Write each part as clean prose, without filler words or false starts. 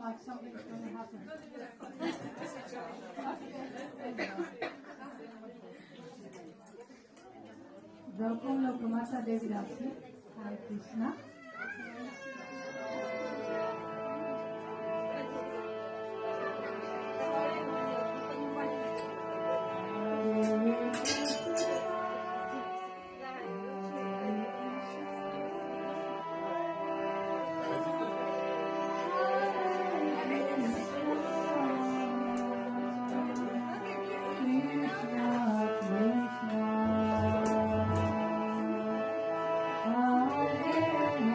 Like something's going to happen. Welkom Lokamasa Devidasi. Hare Krishna. Krishna, Krishna, Hare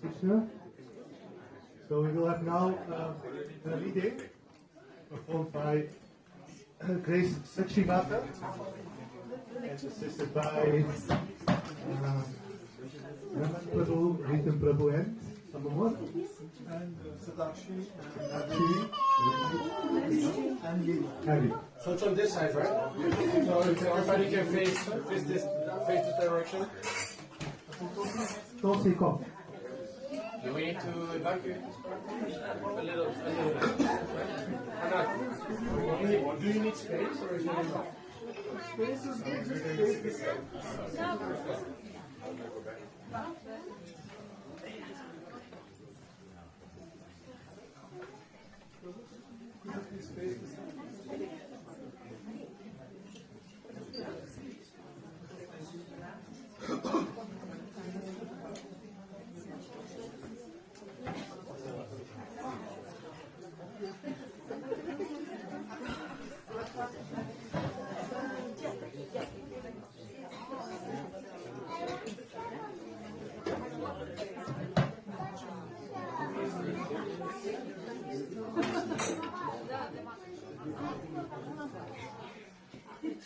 Krishna. So we will have now a reading performed by Grace Sakshivata and assisted by Raman Prabhu, Ritam Prabhu and someone more. And Sadakshi And Harry. So it's on this side, right? So everybody can face this direction. Tulsi, come. Do we need to evacuate a little bit? Or not? Do you need space or is it enough? Space is good. Space is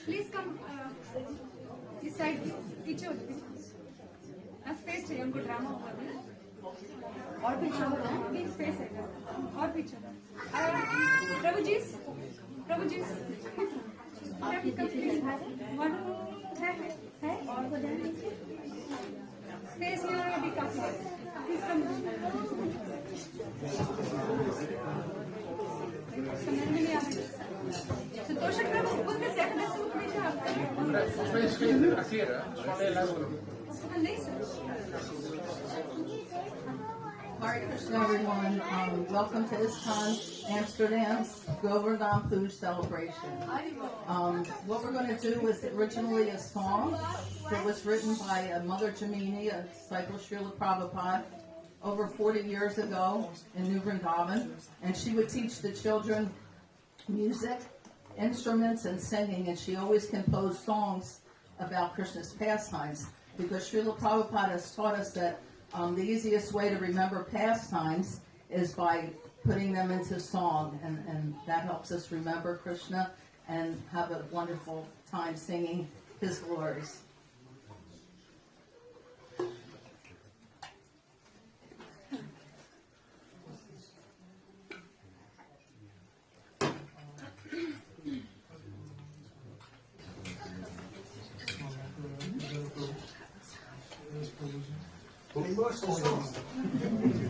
Please come this side, पीछे हो जाओ। Space चाहिए हमको drama होगा भी। और पीछे हो जाओ, एक स्पेस है और पीछे। प्रभु जी, है और हो जाए स्पेस में अभी काफी है। प्लीज कम समझ में नहीं आ रहा। संतोषक प्रभु खुद में सेकंड सूट में जा नहीं sir. Hare Krishna, everyone. Welcome to ISKCON Amsterdam's Govardhana Puja celebration. What we're going to do is originally a song that was written by Mother Jamini, a disciple of Srila Prabhupada, over 40 years ago in New Vrindavan. And she would teach the children music instruments and singing, and she always composed songs about Krishna's pastimes, because Srila Prabhupada has taught us that the easiest way to remember pastimes is by putting them into song, and that helps us remember Krishna and have a wonderful time singing his glories.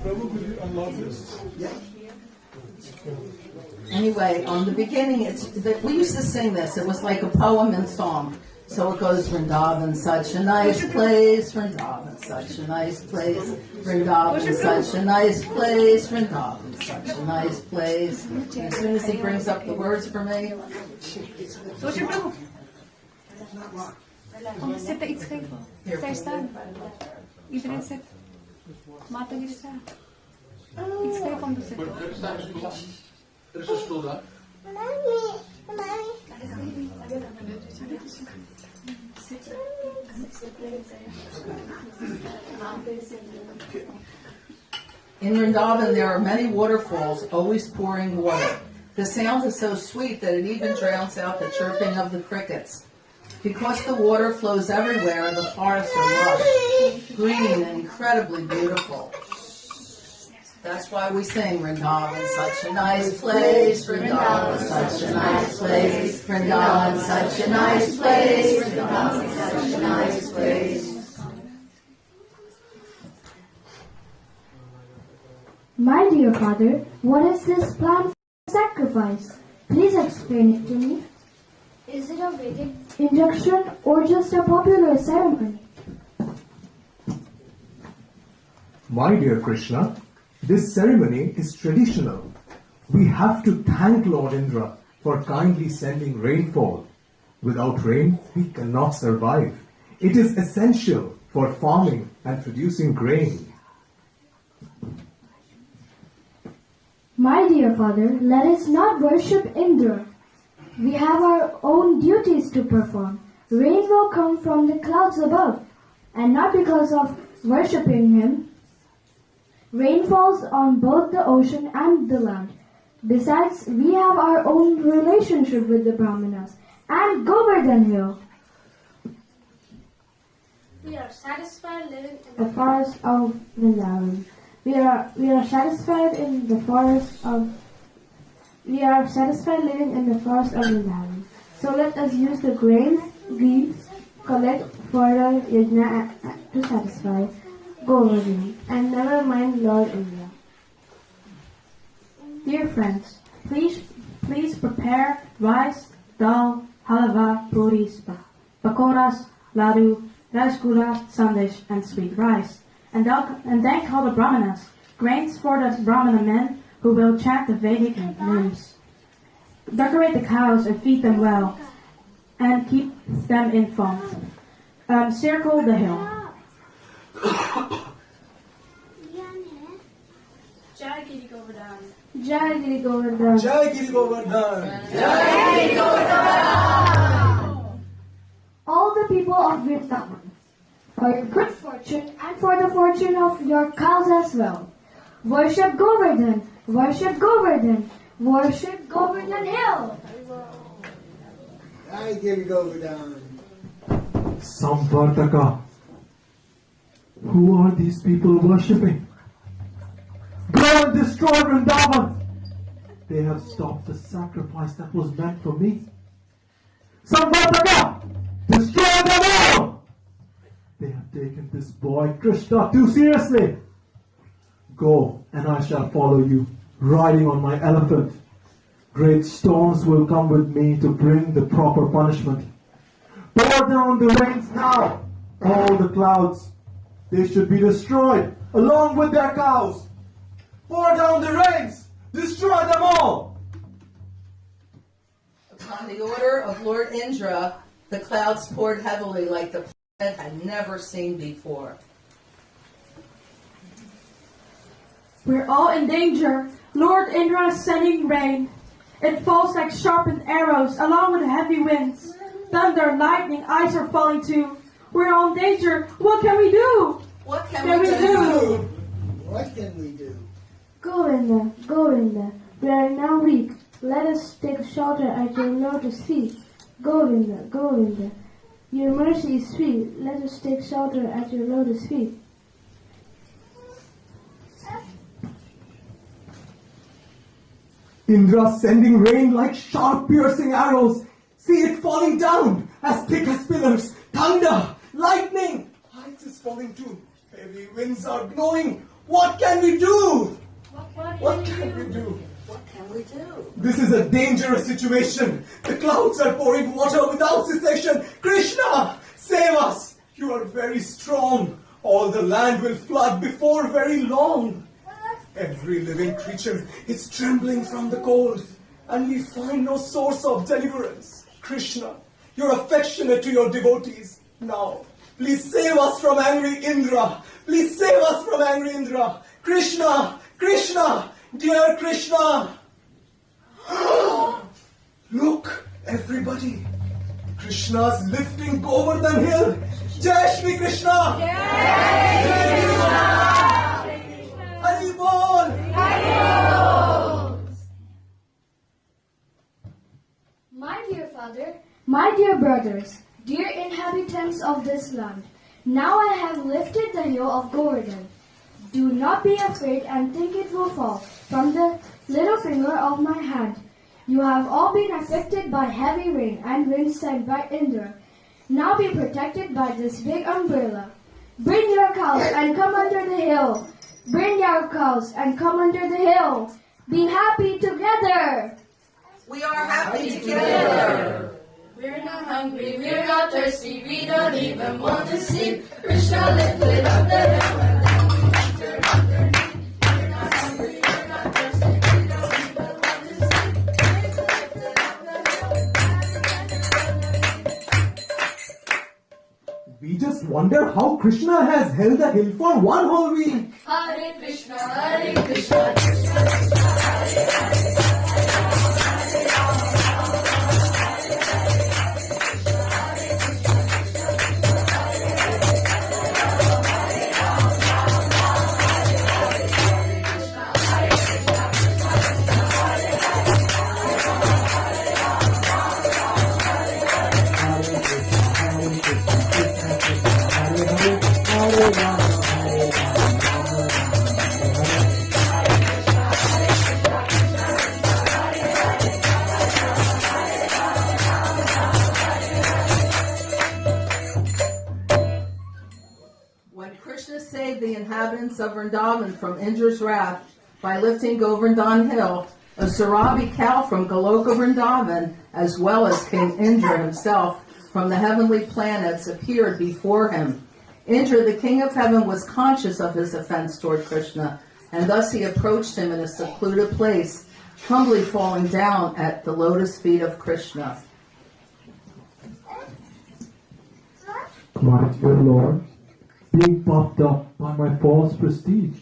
Prabhu, could you unlock this? Anyway, the beginning, we used to sing this. It was like a poem and song. So it goes, Vrindavan, such a nice place, Vrindavan, such a nice place, Vrindavan, such a nice place, Vrindavan, such a nice place. And as soon as he brings up the words for me, Sit the it's safe. Stay stand. Iedereen zit. Mata hier staan. It's safe om te zitten. Er is een stoel daar. in Vrindavan there are many waterfalls always pouring water. The sound is so sweet that it even drowns out the chirping of the crickets. Because the water flows everywhere, the forests are lush, green, and incredibly beautiful. That's why we sing Vrindavan, such a nice place, Vrindavan, such a nice place, Vrindavan, such a nice place, Vrindavan, such a nice place. My dear father, what is this plan for sacrifice? Please explain it to me. Is it a Vedic injunction or just a popular ceremony? My dear Krishna, this ceremony is traditional. We have to thank Lord Indra for kindly sending rainfall. Without rain, we cannot survive. It is essential for farming and producing grain. My dear father, let us not worship Indra. We have our own duties to perform. Rain will come from the clouds above, and not because of worshipping him. Rain falls on both the ocean and the land. Besides, we have our own relationship with the Brahmanas and Govardhana Hill. We are satisfied living in The forest of Vrindavan. We are satisfied in the forest of. We are satisfied living in the forest of Vrindavan. So let us use the grains, leaves, collect for the yajna to satisfy Govardhana, and never mind Lord Indra. Dear friends, please prepare rice, dal, halwa, puris, pakoras, laddu, rasgulla, sandesh, and sweet rice. And thank all the brahmanas, grains for the brahmana men who will chant the Vedic hymns. Decorate the cows and feed them well, and keep them informed. Circle the hill. Jai Giri Govardhana. Jai Giri Govardhana. Jai Giri Govardhana. All the people of Vrindavan, for your good fortune and for the fortune of your cows as well. Worship Govardhan, worship Govardhan, worship Govardhan Hill. Jai Giri Govardhana. Samvartaka. Who are these people worshipping? Go and destroy Vrindavan! They have stopped the sacrifice that was meant for me. Samvartaka! Destroy them all! They have taken this boy Krishna too seriously. Go, and I shall follow you, riding on my elephant. Great storms will come with me to bring the proper punishment. Pour down the rains now, all the clouds. They should be destroyed, along with their cows. Pour down the rains, destroy them all. Upon the order of Lord Indra, the clouds poured heavily like the planet had never seen before. We're all in danger. Lord Indra is sending rain. It falls like sharpened arrows, along with heavy winds. Thunder, lightning, ice are falling too. We're all in danger. What can we do? What can Can we we do? do? What can we do? Govinda, Govinda, we are now weak. Let us take shelter at your lotus feet. Govinda, Govinda, your mercy is sweet. Let us take shelter at your lotus feet. Indra sending rain like sharp piercing arrows. See it falling down as thick as pillars. Thunder, lightning, ice is falling too. Heavy winds are blowing. What can we do? What can we do? What can we do? This is a dangerous situation. The clouds are pouring water without cessation. Krishna, save us. You are very strong. All the land will flood before very long. Every living creature is trembling from the cold, and we find no source of deliverance. Krishna, you're affectionate to your devotees. Now, please save us from angry Indra. Please save us from angry Indra. Krishna, Krishna, dear Krishna. Look, everybody. Krishna's lifting Govardhan Hill. Jai Shri Krishna. Jai Shri Krishna. Hari Bol. My dear father, my dear brothers, dear inhabitants of this land, now I have lifted the hill of Govardhan. Do not be afraid and think it will fall from the little finger of my hand. You have all been afflicted by heavy rain and wind sent by Indra. Now be protected by this big umbrella. Bring your cows and come under the hill. Bring your cows and come under the hill. Be happy together. We are happy together. We're not hungry, we're not thirsty, we don't even want to sleep. Krishna lifted up the hill and then we entered underneath. We're not hungry, we're not thirsty, we don't even want to sleep. Krishna lifted up the hill and then we entered underneath. We just wonder how Krishna has held the hill for one whole week. Hare Krishna, Krishna Krishna, Hare Hare. When Krishna saved the inhabitants of Vrindavan from Indra's wrath by lifting Govardhan Hill, a Sarabi cow from Goloka Vrindavan, as well as King Indra himself from the heavenly planets, appeared before him. Indra, the king of heaven, was conscious of his offense toward Krishna, and thus he approached him in a secluded place, humbly falling down at the lotus feet of Krishna. My dear Lord, being puffed up by my false prestige,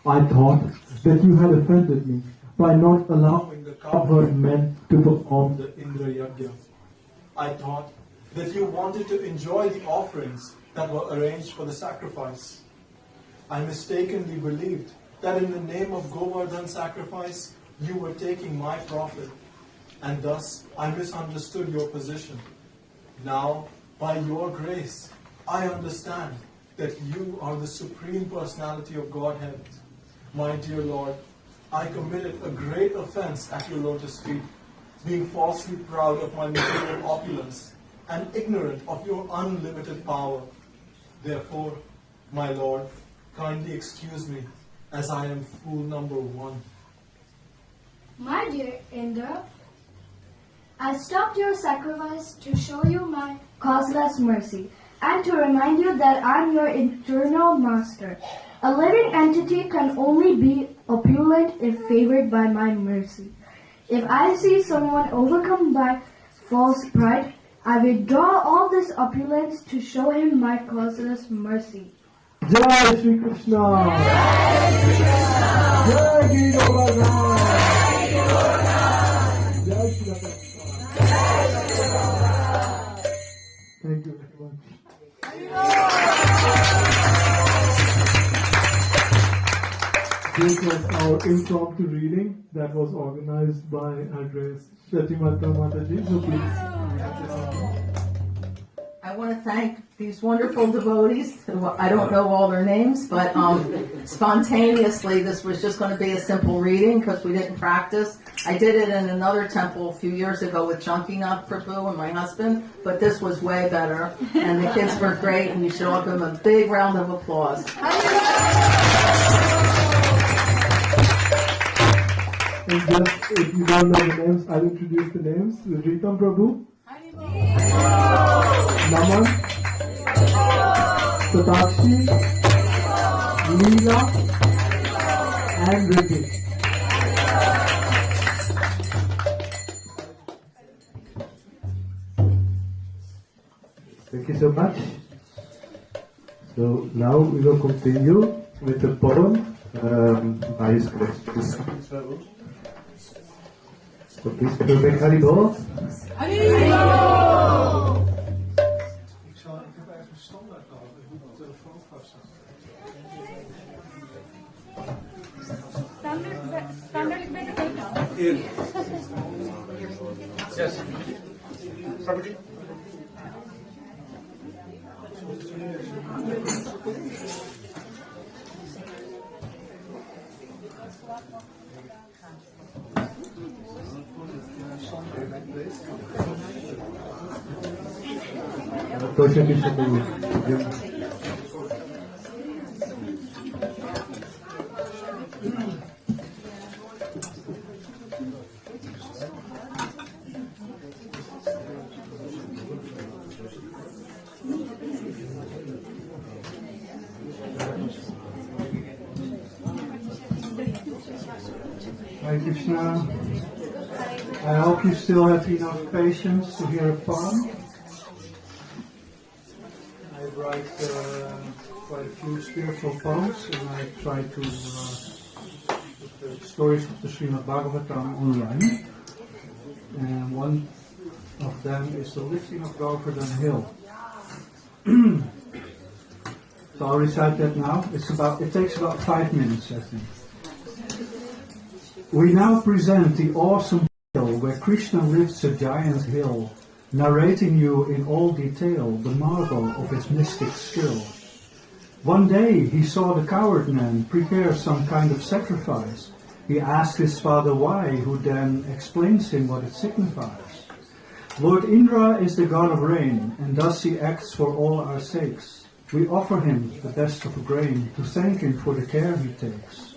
I thought that you had offended me by not allowing the cowherd men to perform the Indra Yajna. I thought that you wanted to enjoy the offerings that were arranged for the sacrifice. I mistakenly believed that in the name of Govardhan sacrifice, you were taking my profit, and thus I misunderstood your position. Now, by your grace, I understand that you are the Supreme Personality of Godhead. My dear Lord, I committed a great offense at your lotus feet, being falsely proud of my material opulence and ignorant of your unlimited power. Therefore, my Lord, kindly excuse me, as I am fool number one. My dear Indra, I stopped your sacrifice to show you my causeless mercy and to remind you that I'm your eternal master. A living entity can only be opulent if favored by my mercy. If I see someone overcome by false pride, I withdraw all this opulence to show him my causeless mercy. Jai Shri Krishna! Jai Shri Govardhan! This was our impromptu reading that was organized by our grace Shatimata Mataji. So please. I want to thank these wonderful devotees. I don't know all their names, but spontaneously this was just going to be a simple reading because we didn't practice. I did it in another temple a few years ago with Jankinath Prabhu and my husband, but this was way better. And the kids were great, and you should all give them a big round of applause. And just if you don't know the names, I'll introduce the names. Ritam Prabhu, Naman, Satakshi, Leela, and Ricky. Thank you so much. So now we will continue with the poem by His Grace. So please give a big Haribol. Haribol! Ik heb even een standaard nodig. Ik moet mijn telefoon vastzetten. Standard is better. Yes. Prabhuji. Tosha bisa dulu. Hare Krishna. I hope you still have enough patience to hear a poem. I write quite a few spiritual poems, and I try to put the stories of the Srimad Bhagavatam online. And one of them is the lifting of Govardhana Hill. So I'll recite that now. It takes about 5 minutes, I think. We now present the awesome hill where Krishna lifts a giant hill, narrating you in all detail the marvel of his mystic skill. One day he saw the coward man prepare some kind of sacrifice. He asked his father why, who then explains him what it signifies. Lord Indra is the god of rain, and thus he acts for all our sakes. We offer him the best of grain to thank him for the care he takes.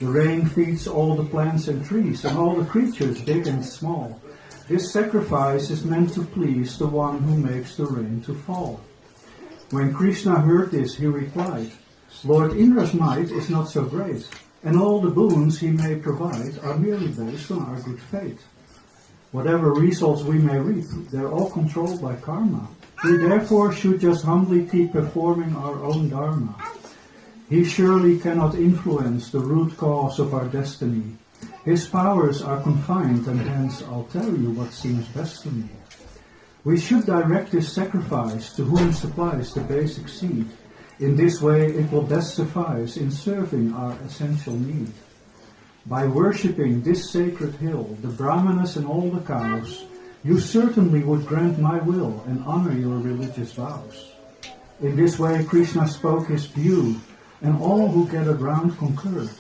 The rain feeds all the plants and trees, and all the creatures, big and small. This sacrifice is meant to please the one who makes the rain to fall. When Krishna heard this, he replied, Lord Indra's might is not so great, and all the boons he may provide are merely based on our good fate. Whatever results we may reap, they're all controlled by karma. We therefore should just humbly keep performing our own dharma. He surely cannot influence the root cause of our destiny. His powers are confined, and hence I'll tell you what seems best to me. We should direct this sacrifice to whom supplies the basic seed. In this way it will best suffice in serving our essential need. By worshipping this sacred hill, the brahmanas and all the cows, you certainly would grant my will and honor your religious vows. In this way Krishna spoke his view, and all who gathered round concurred.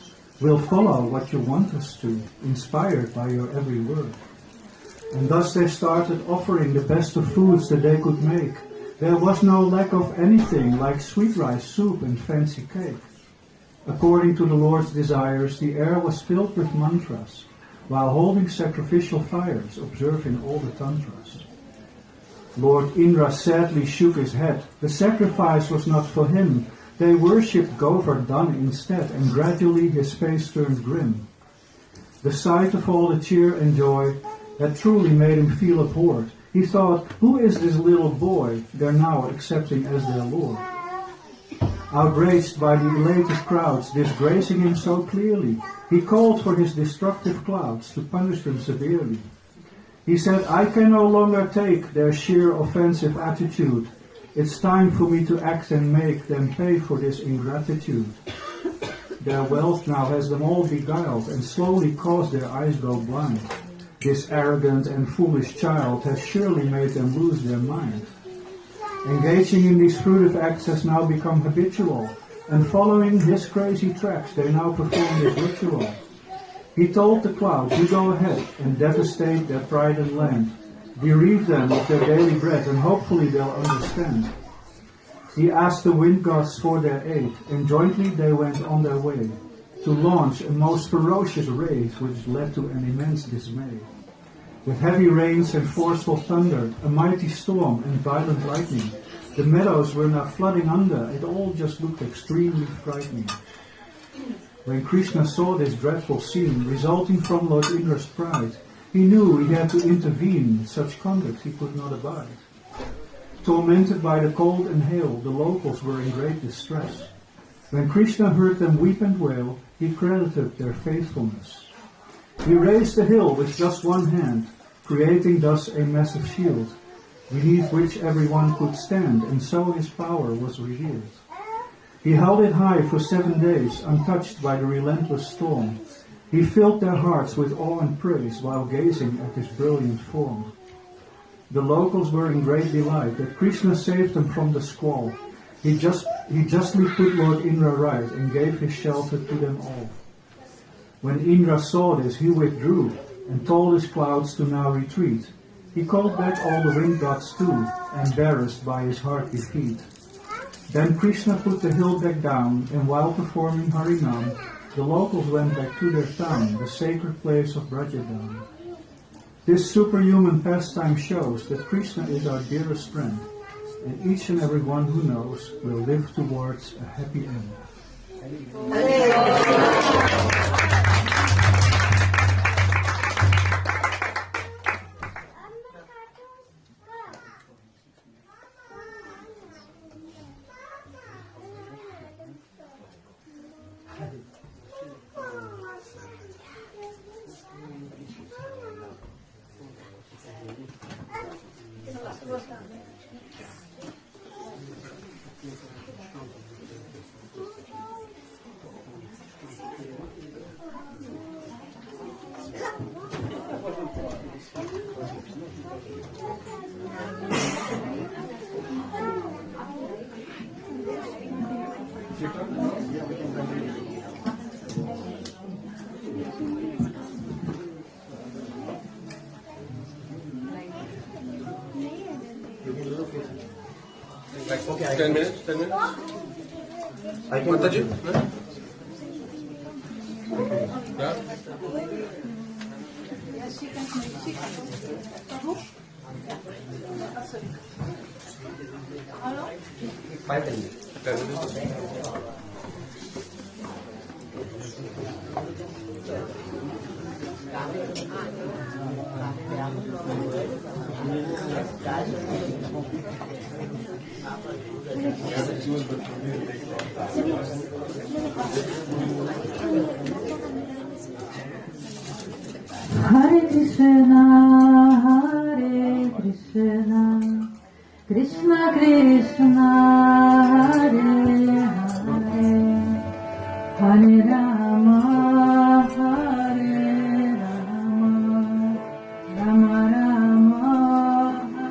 We'll follow what you want us to, inspired by your every word. And thus they started offering the best of foods that they could make. There was no lack of anything like sweet rice soup and fancy cake. According to the Lord's desires, the air was filled with mantras, while holding sacrificial fires, observing all the tantras. Lord Indra sadly shook his head. The sacrifice was not for him. They worshipped Govardhana instead, and gradually his face turned grim. The sight of all the cheer and joy had truly made him feel abhorred. He thought, who is this little boy they're now accepting as their Lord? Outraged by the elated crowds disgracing him so clearly, he called for his destructive clouds to punish them severely. He said, I can no longer take their sheer offensive attitude. It's time for me to act and make them pay for this ingratitude. Their wealth now has them all beguiled and slowly caused their eyes go blind. This arrogant and foolish child has surely made them lose their mind. Engaging in these fruitive acts has now become habitual, and following his crazy tracks, they now perform this ritual. He told the clouds, "You go ahead and devastate their pride and land. Bereave them of their daily bread, and hopefully they'll understand." He asked the wind gods for their aid, and jointly they went on their way to launch a most ferocious raid, which led to an immense dismay. With heavy rains and forceful thunder, a mighty storm and violent lightning, the meadows were now flooding under. It all just looked extremely frightening. When Krishna saw this dreadful scene resulting from Lord Indra's pride, he knew he had to intervene. Such conduct he could not abide. Tormented by the cold and hail, the locals were in great distress. When Krishna heard them weep and wail, he credited their faithfulness. He raised the hill with just one hand, creating thus a massive shield, beneath which everyone could stand, and so his power was revealed. He held it high for 7 days, untouched by the relentless storm. He filled their hearts with awe and praise while gazing at his brilliant form. The locals were in great delight that Krishna saved them from the squall. He justly put Lord Indra right and gave his shelter to them all. When Indra saw this, he withdrew and told his clouds to now retreat. He called back all the wind gods too, embarrassed by his hard defeat. Then Krishna put the hill back down, and while performing Harinam, the locals went back to their town, the sacred place of Brajadam. This superhuman pastime shows that Krishna is our dearest friend, and each and every one who knows will live towards a happy end. Like 10 minutes? 10 minutes? Mataji? Yeah? Yes, she can make it. Hello? 5 minutes. 10 minutes. Hare Krishna, Hare Krishna, Krishna Krishna, Hare Hare, Hare Rama, Hare Rama, Rama Rama, Hare Rama.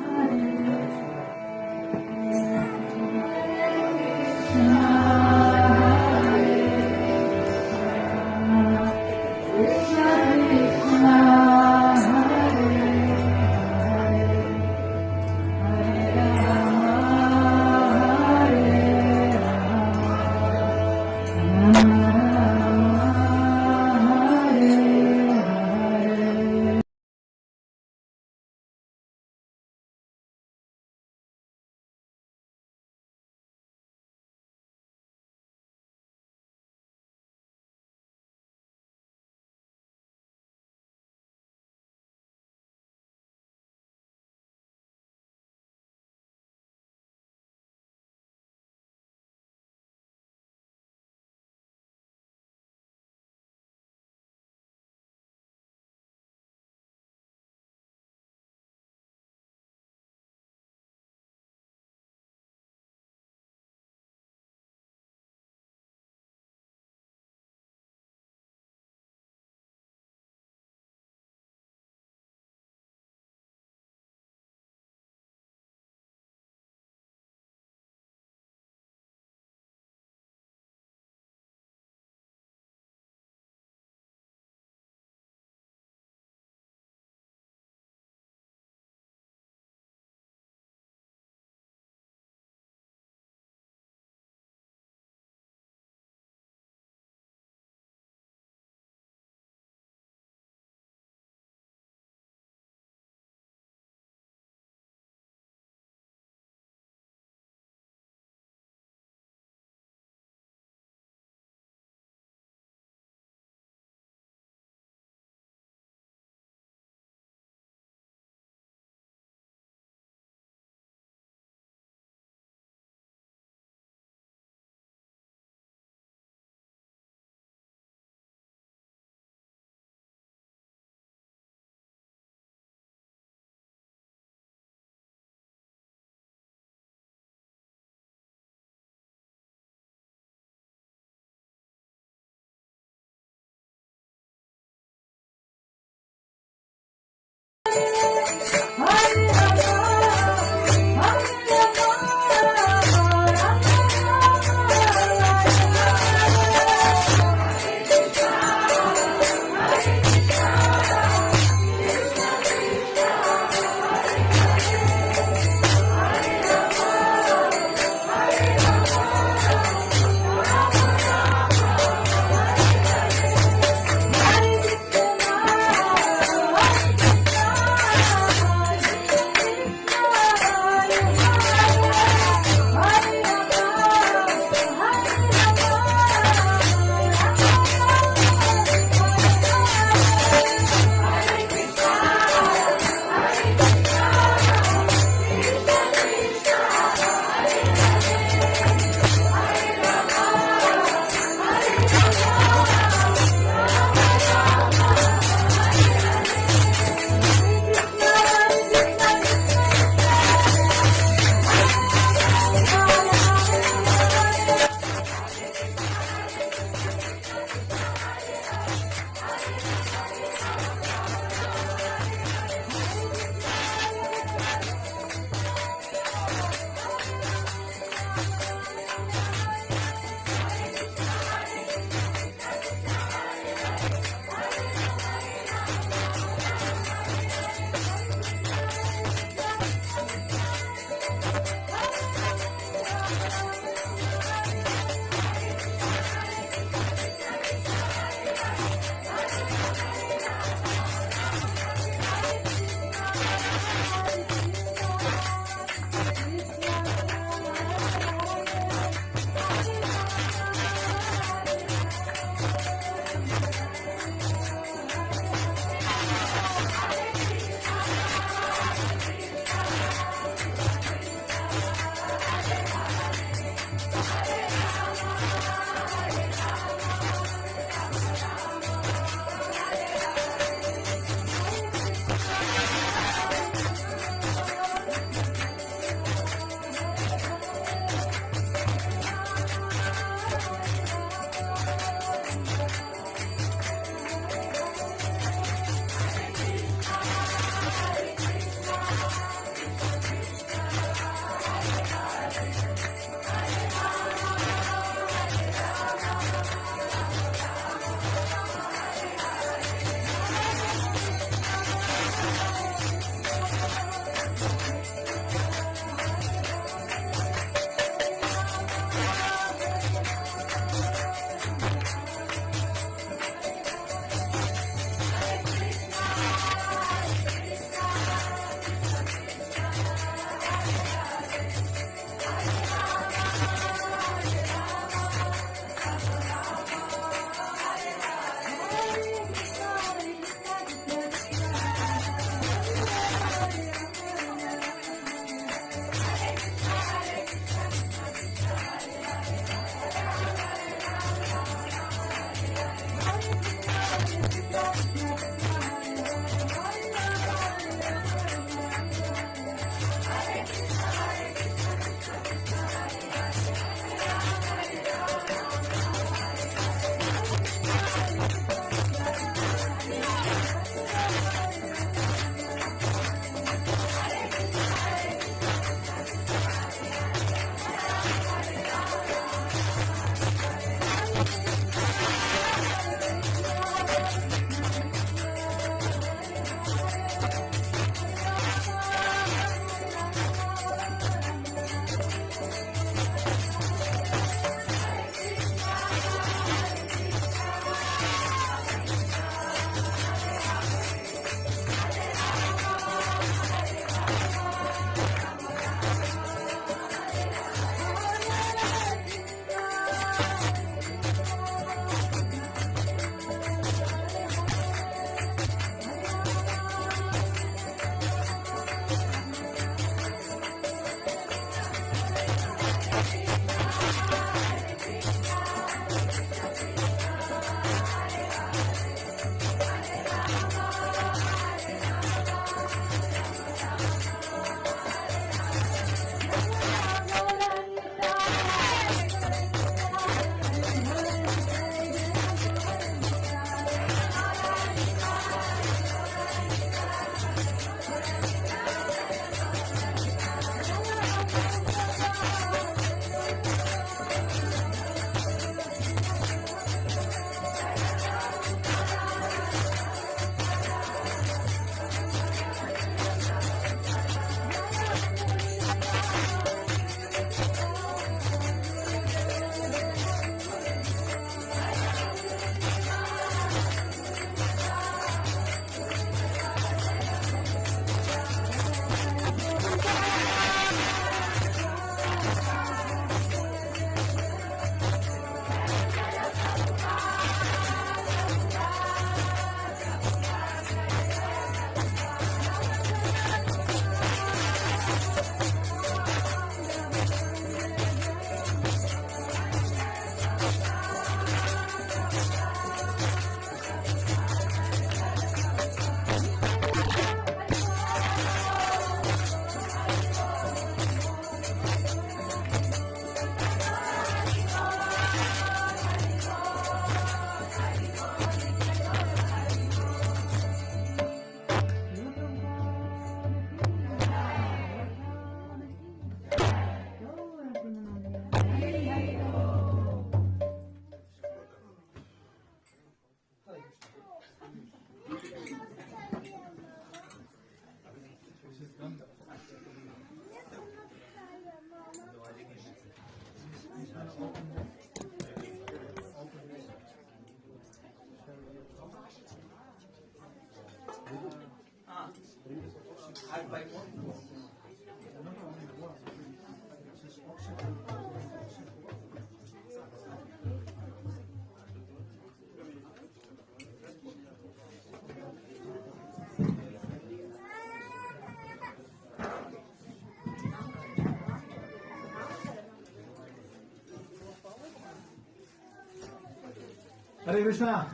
Hare Krishna.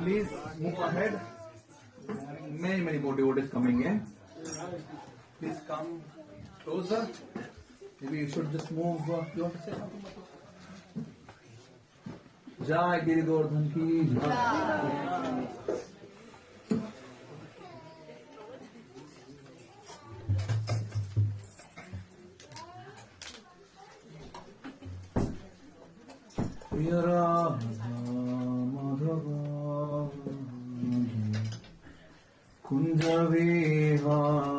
Please move ahead. Many more devotees coming in. Please come closer. Maybe you should just move. You want to say something? Jai Giri Govardhan ki Jai. Radha Madhava Kunja Vihari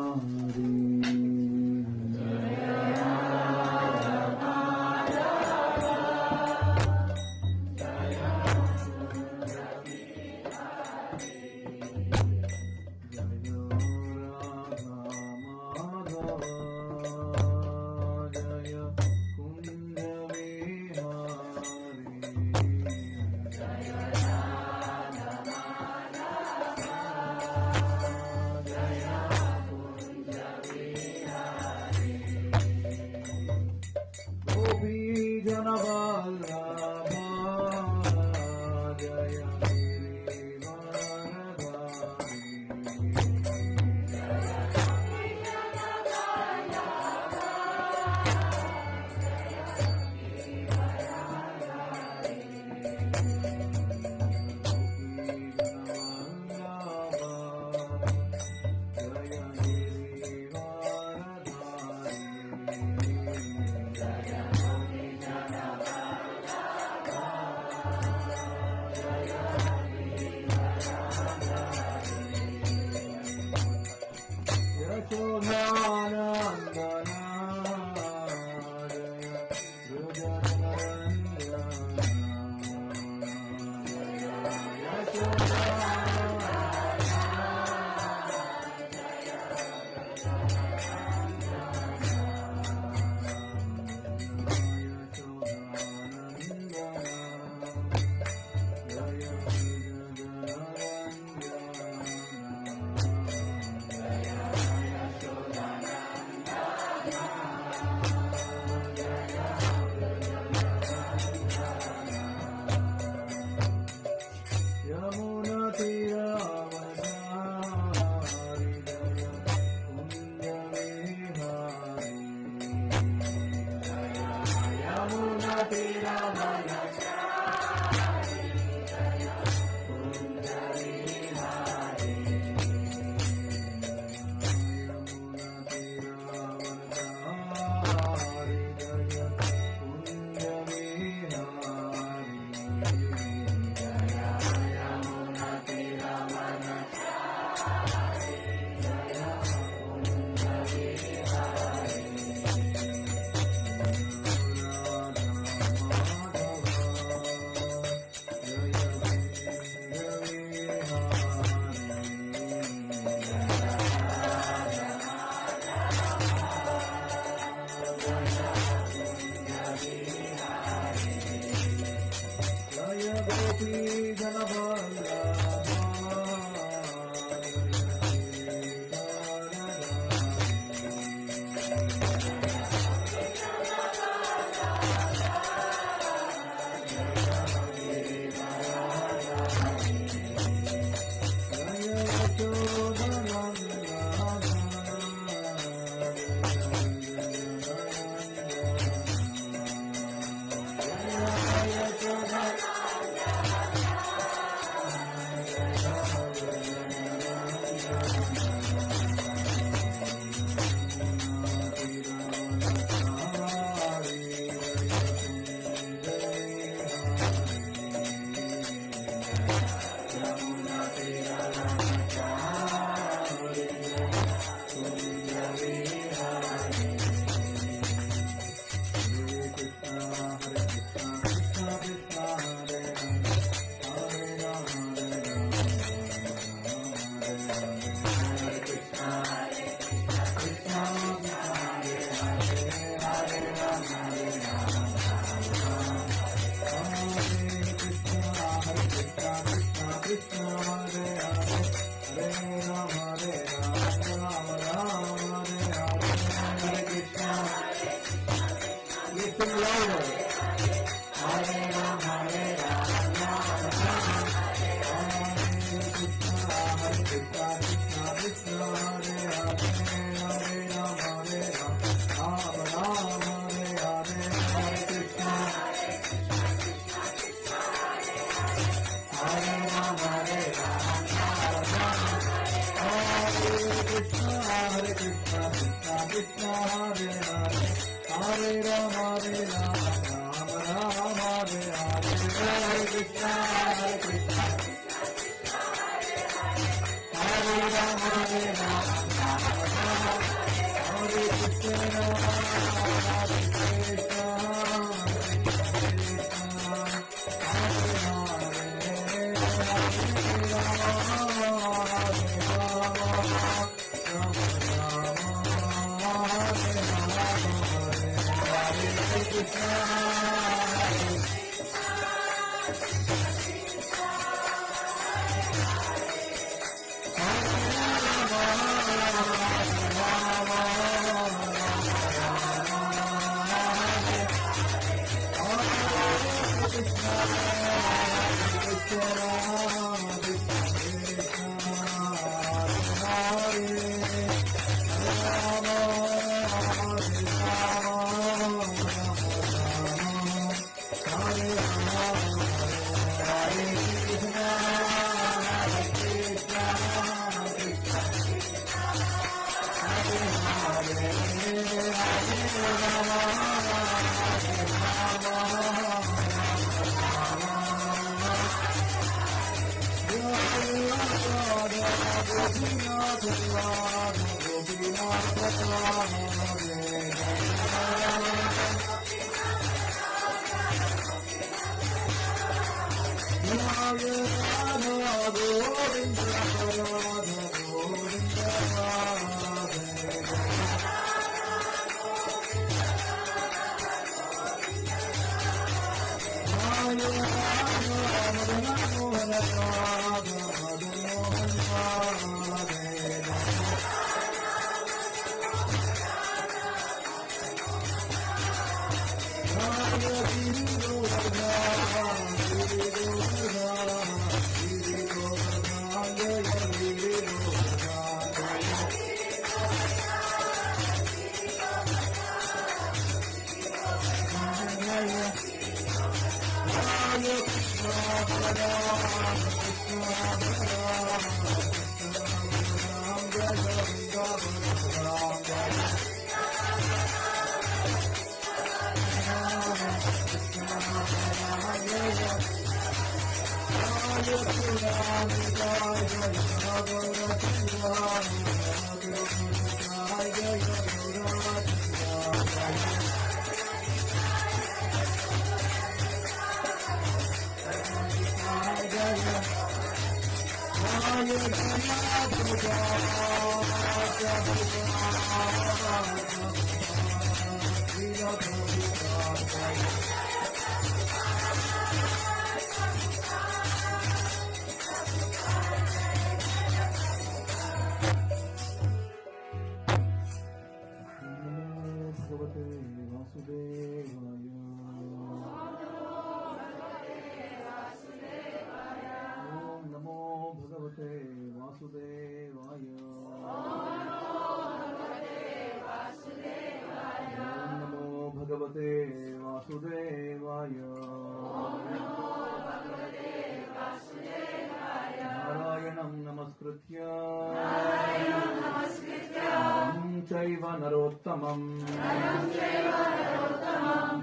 Hare Rama, Rama Rama, Hare Hare, Hare Krishna, Hare Krishna, Hare Rama, Hare Rama, Hare Krishna, Hare Krishna,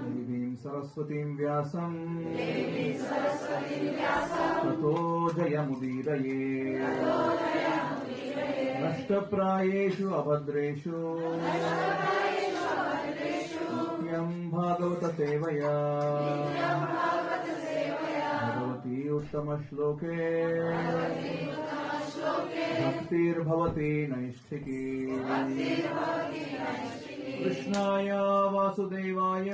देवीं सरस्वतीं व्यासं ततो जयमुदीरये नष्टप्रायेषु अभद्रेषु नित्यं भागवतसेवया भगवती उत्तमश्लोके भक्तिर्भवति नैष्ठिकी कृष्णाय वासुदेवाय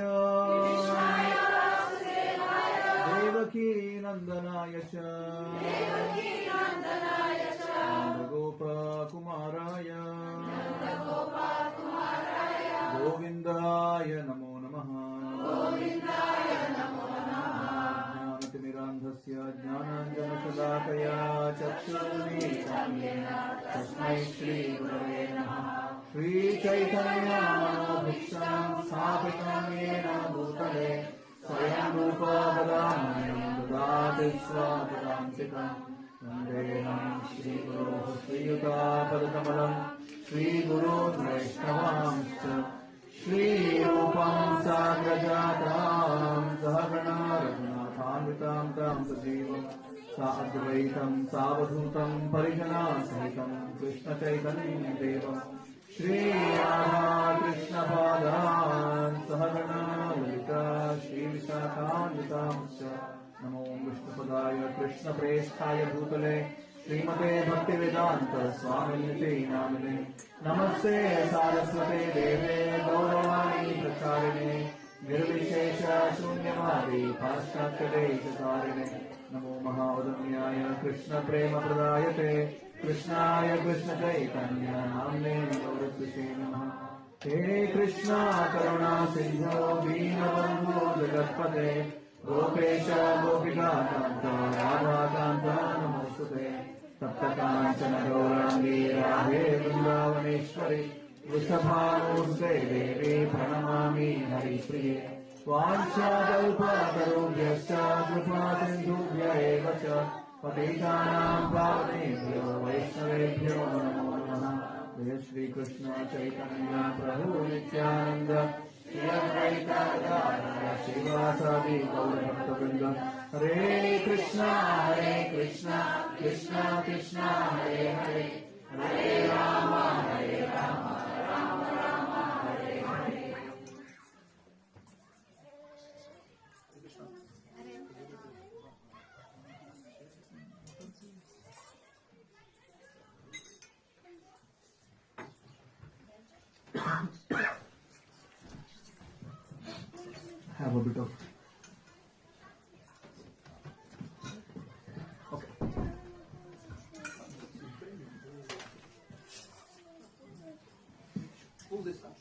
देवकी नंदनाय च गोपकुमाराय गोविन्दाय नमो नमः ज्ञानतिमिरान्धस्य ज्ञानाञ्जनशलाकया चक्षुरुन्मीलितं येन तस्मै श्रीगुरवे नमः श्रीचैतन्यमनोभीष्टं स्थापितं येन भूतले स्वयं रूपबलामयं ददाति स्वापदान्तिकम् वन्देऽहं श्रीगुरोः श्रीयुतापदकमलं श्रीगुरोन् वैष्णवांश्च श्रीरूपं सादरं सजीवं सा अद्वैतं सावधूतं परिजनासहितं कृष्णचैतन्यं देवं श्रीराधा कृष्णपादान् सहगणा ललिता श्रीविशाखान्वितांश्च नमो विष्णुपदाय कृष्णप्रेष्ठाय भूतले श्रीमते भक्तिवेदान्त स्वामिनिते नामिने नमस्ते सारस्वते देवे गौरवाणी प्रचारिणे निर्विशेष शून्यवादी पाश्चात्यदेशकारिणे नमो महावदन्याय कृष्णप्रेमप्रदायते कृष्णाय कृष्णचैतन्य नाम्ने गौरत्विषे नमः हे कृष्णा करुणा सिन्धो दीनबन्धो जगत्पते गोपेश गोपिकान्त राधाकान्त नमोस्तुते तप्तकाञ्चन गौराङ्गी राधे वृन्दावनेश्वरि वृषभानुसुते देवी प्रणमामि हरिप्रिये वाञ्छाकल्पतरुभ्यश्च कृपासिन्धुभ्य एव च पतितानां पावनेभ्यो वैष्णवेभ्यो नमो नमः जय श्रीकृष्ण चैतन्य प्रभु नित्यानन्द श्री अद्वैत गदाधर श्रीवासादि गौरभक्तवृन्द हरे Krishna Krishna Krishna Hare Hare Hare Ram Ram Ram Hare Hare have a bit of pull this out.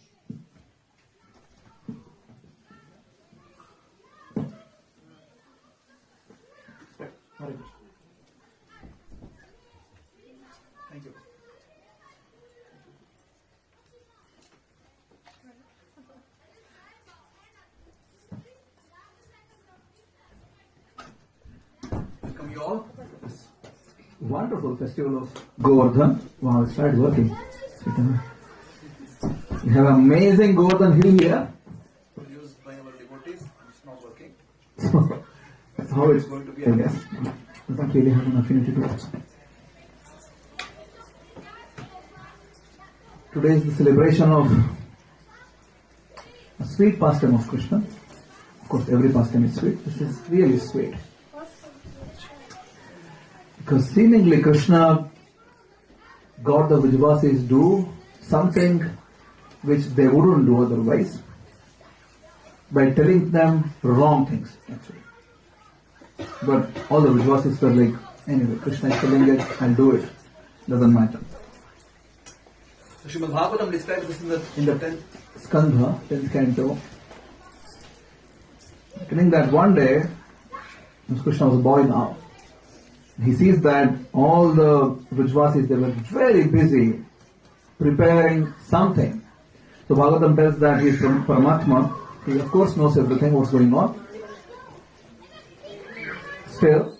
Hare Krishna. Thank you. Welcome you all. This wonderful festival of Govardhan. Wow, it started working. We have amazing Govardhan hill here. Produced by our devotees. It's not working. That's how it's going to be, I guess. Doesn't really have an affinity to it. Today is the celebration of a sweet pastime of Krishna. Of course, every pastime is sweet. This is really sweet. Because seemingly Krishna got the Vrijavasis do something which they wouldn't do otherwise by telling them wrong things, actually. But all the Vrijavasis were like, anyway, Krishna is telling it, I'll do it. Doesn't matter. So Srimad Bhagavatam describes this in the 10th Skandha, 10th canto, telling that one day, Krishna was a boy now, he sees that all the Vrijavasis, they were very busy preparing something. So Bhagavatam tells that he is from Paramatma. He of course knows everything what's going on. Still,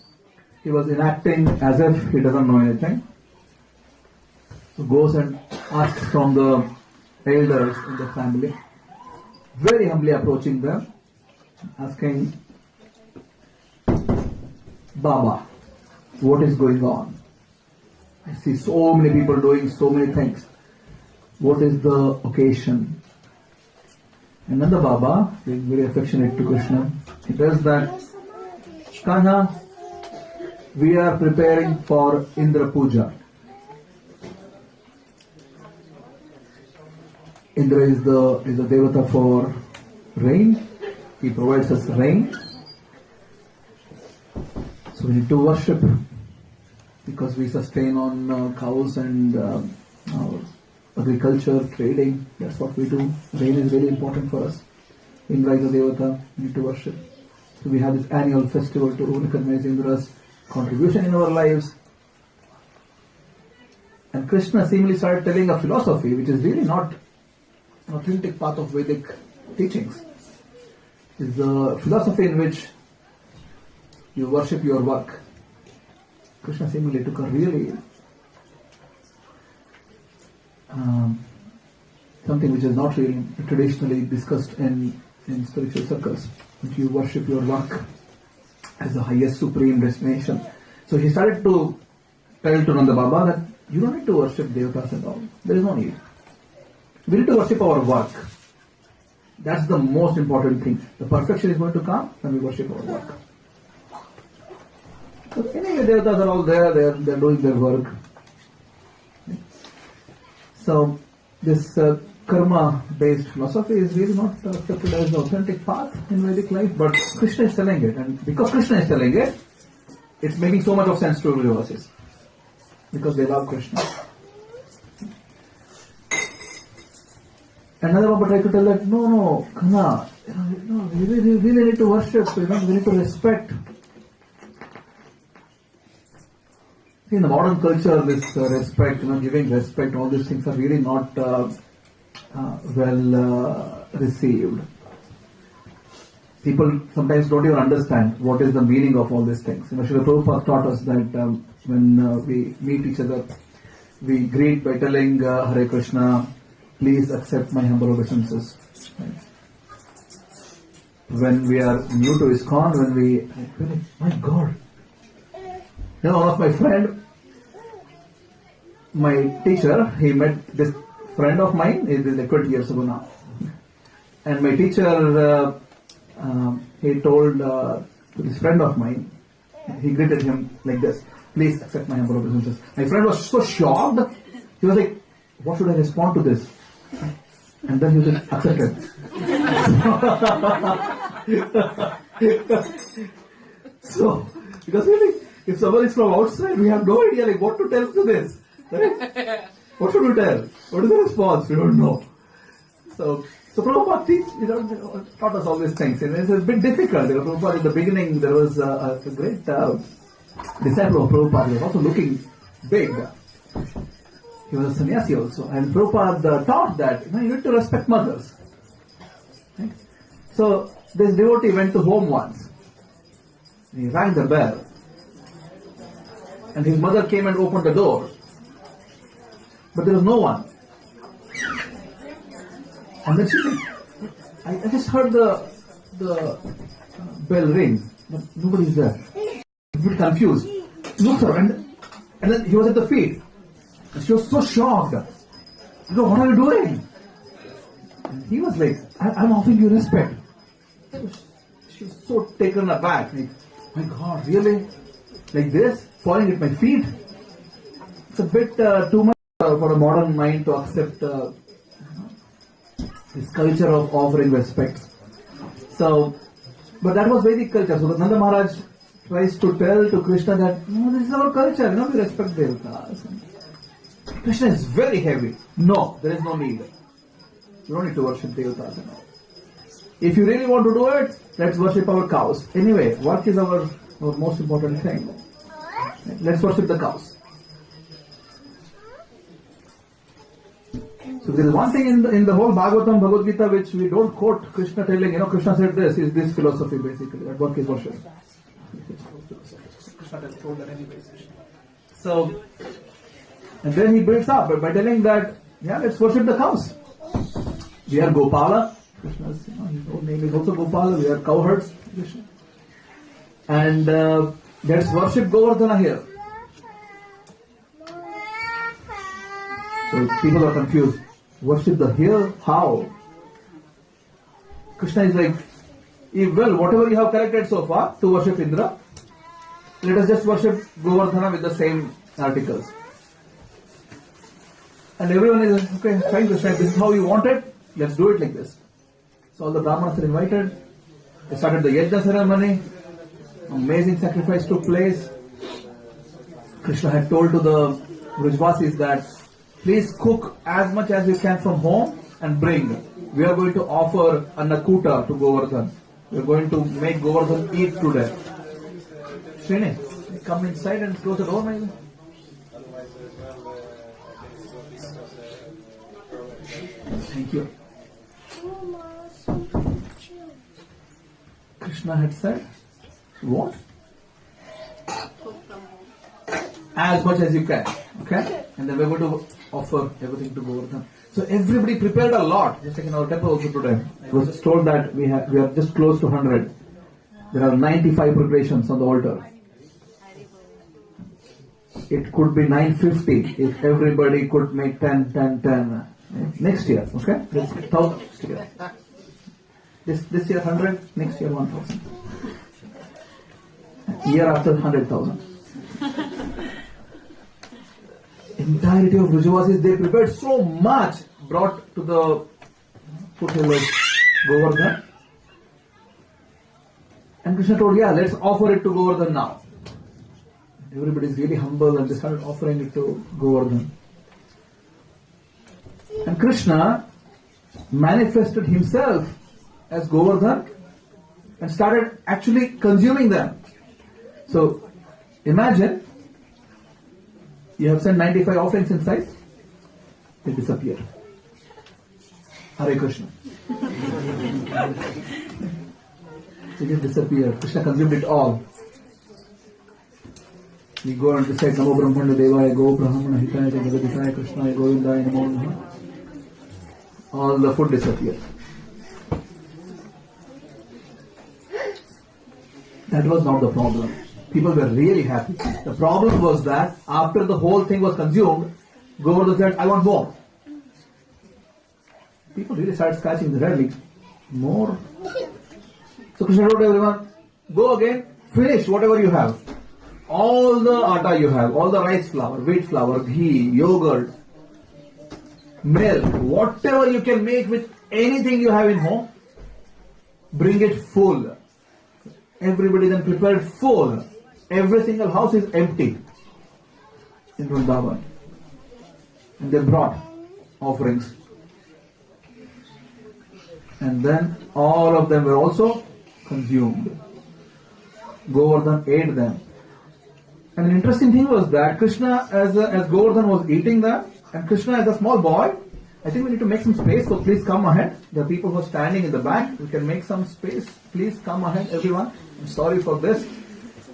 he was enacting as if he doesn't know anything. So goes and asks from the elders in the family, very humbly approaching them, asking, Baba, what is going on? I see so many people doing so many things. What is the occasion? And Nanda Baba, being very affectionate to Krishna, he tells that, Kanha, we are preparing for Indra Puja. Indra is the devata for rain. He provides us rain. So we need to worship because we sustain on cows and agriculture, trading. That's what we do. Rain is very important for us. Indra is a devata. We need to worship. So we have this annual festival to recognize Indra's contribution in our lives. And Krishna seemingly started telling a philosophy which is really not an authentic path of Vedic teachings. It's the philosophy in which you worship your work. Krishna seemingly took a really something which is not really traditionally discussed in spiritual circles. That you worship your work. as the highest supreme destination. So he started to tell to Nanda Baba that you don't need to worship devatas and all. There is no need. We need to worship our work. That's the most important thing. The perfection is going to come when we worship our work. So anyway, devatas are all there, they're doing their work. So this karma-based philosophy is really not accepted as the authentic path in Vedic life, but Krishna is telling it, and because Krishna is telling it, it's making so much of sense to devotees because they love Krishna. Another Baba tried to tell that no, Kana, we really need to worship, we need to respect. See, in the modern culture, this respect, giving respect, all these things are really not well received. People sometimes don't even understand what is the meaning of all these things. Srila Prabhupada taught us that when we meet each other, we greet by telling Hare Krishna, please accept my humble obeisances. Right? When we are new to ISKCON, my God, one of my friend, my teacher, he met this friend of mine, it is like 20 years ago now. And my teacher, he told this friend of mine, he greeted him like this, please accept my humble obeisances. My friend was so shocked, he was like, what should I respond to this? And then he was like, accepted. So, because really, if someone is from outside, we have no idea like what to tell to this. Right? What should we tell? What is the response? We don't know. So Prabhupada taught us all these things. And it's a bit difficult. Prabhupada, in the beginning, there was a great disciple of Prabhupada. He was also looking big. He was a sannyasi also. And Prabhupada taught that you need to respect mothers. Right? So this devotee went to home once. He rang the bell. And his mother came and opened the door. But there was no one. And then she said, I just heard the bell ring, but nobody is there. A bit confused. Looked around, and then he was at the feet. And she was so shocked. What are you doing? And he was like, I'm offering you respect. She was so taken aback. Like, my God, really? Like this? Falling at my feet? It's a bit too much for a modern mind to accept this culture of offering respect. So, but that was Vedic culture. So Nanda Maharaj tries to tell to Krishna that, no, this is our culture, we respect devatas. Krishna is very heavy. No, there is no need. You don't need to worship devatas and all. If you really want to do it, let's worship our cows. Anyway, work is our most important thing. Let's worship the cows. So there is one thing in the whole Bhagavatam, Bhagavad Gita, which we don't quote Krishna telling, Krishna said this, is this philosophy basically, that work is worship. Krishna told that anyways. So, and then he builds up by telling that, let's worship the cows. We are Gopala. Krishna's his own name is also Gopala. We are cowherds. And let's worship Govardhana here. So people are confused. Worship the hill? How? Krishna is like, well, whatever you have collected so far to worship Indra, let us just worship Govardhana with the same articles. And everyone is like, okay, fine Krishna, this is how you want it, let's do it like this. So all the Brahmanas are invited. They started the Yajna ceremony. Amazing sacrifice took place. Krishna had told to the Brajvasis that please cook as much as you can from home and bring. We are going to offer Annakuta to Govardhan. We are going to make Govardhan eat today. Srini, come inside and close the door, maybe. Thank you. Krishna had said, what? As much as you can. Okay? And then we're going to offer everything to Govardhan. So everybody prepared a lot. Just like in our temple also today. I was just told that we are just close to 100. There are 95 preparations on the altar. It could be 950 if everybody could make 10, 10, 10. Next year, okay? Let's get 1,000 next year. This year 100, next year 1,000. Year after 100,000. Entirety of Vrajavasis, they prepared so much, brought to the foothill of Govardhan. And Krishna told, yeah, let's offer it to Govardhan now. Everybody is really humble and they started offering it to Govardhan. And Krishna manifested himself as Govardhan and started actually consuming them. So imagine you have sent 95 offerings inside, they disappear. Hare Krishna. They just disappear. Krishna consumed it all. We go and recite Namo Brahmana Devaya Go Brahmana Hitaya Jagaditaya Krishnaya Govindaya Namo Namaha. All the food disappears. That was not the problem. People were really happy. The problem was that after the whole thing was consumed, Govardhan said, I want more. People really started scratching their head, like, more. So Krishna told everyone, go again, finish whatever you have. All the atta you have, all the rice flour, wheat flour, ghee, yogurt, milk, whatever you can make with anything you have in home, bring it full. Everybody then prepared full. Every single house is empty in Vrindavan. And they brought offerings. And then all of them were also consumed. Govardhan ate them. And an interesting thing was that Krishna, as Govardhan was eating them, and Krishna as a small boy, I think we need to make some space, so please come ahead. There are people who are standing in the back. We can make some space. Please come ahead, everyone. I'm sorry for this.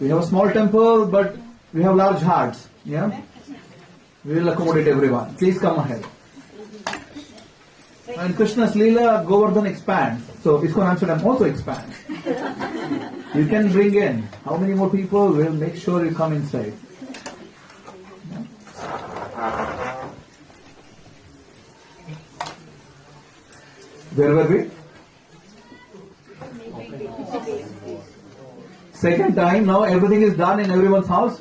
We have a small temple, but we have large hearts. Yeah? We will accommodate everyone. Please come ahead. And Krishna's Leela, Govardhan expands. So ISKCON Amsterdam also expands. You can bring in how many more people? We'll make sure you come inside. Where were we? Second time, now everything is done in everyone's house.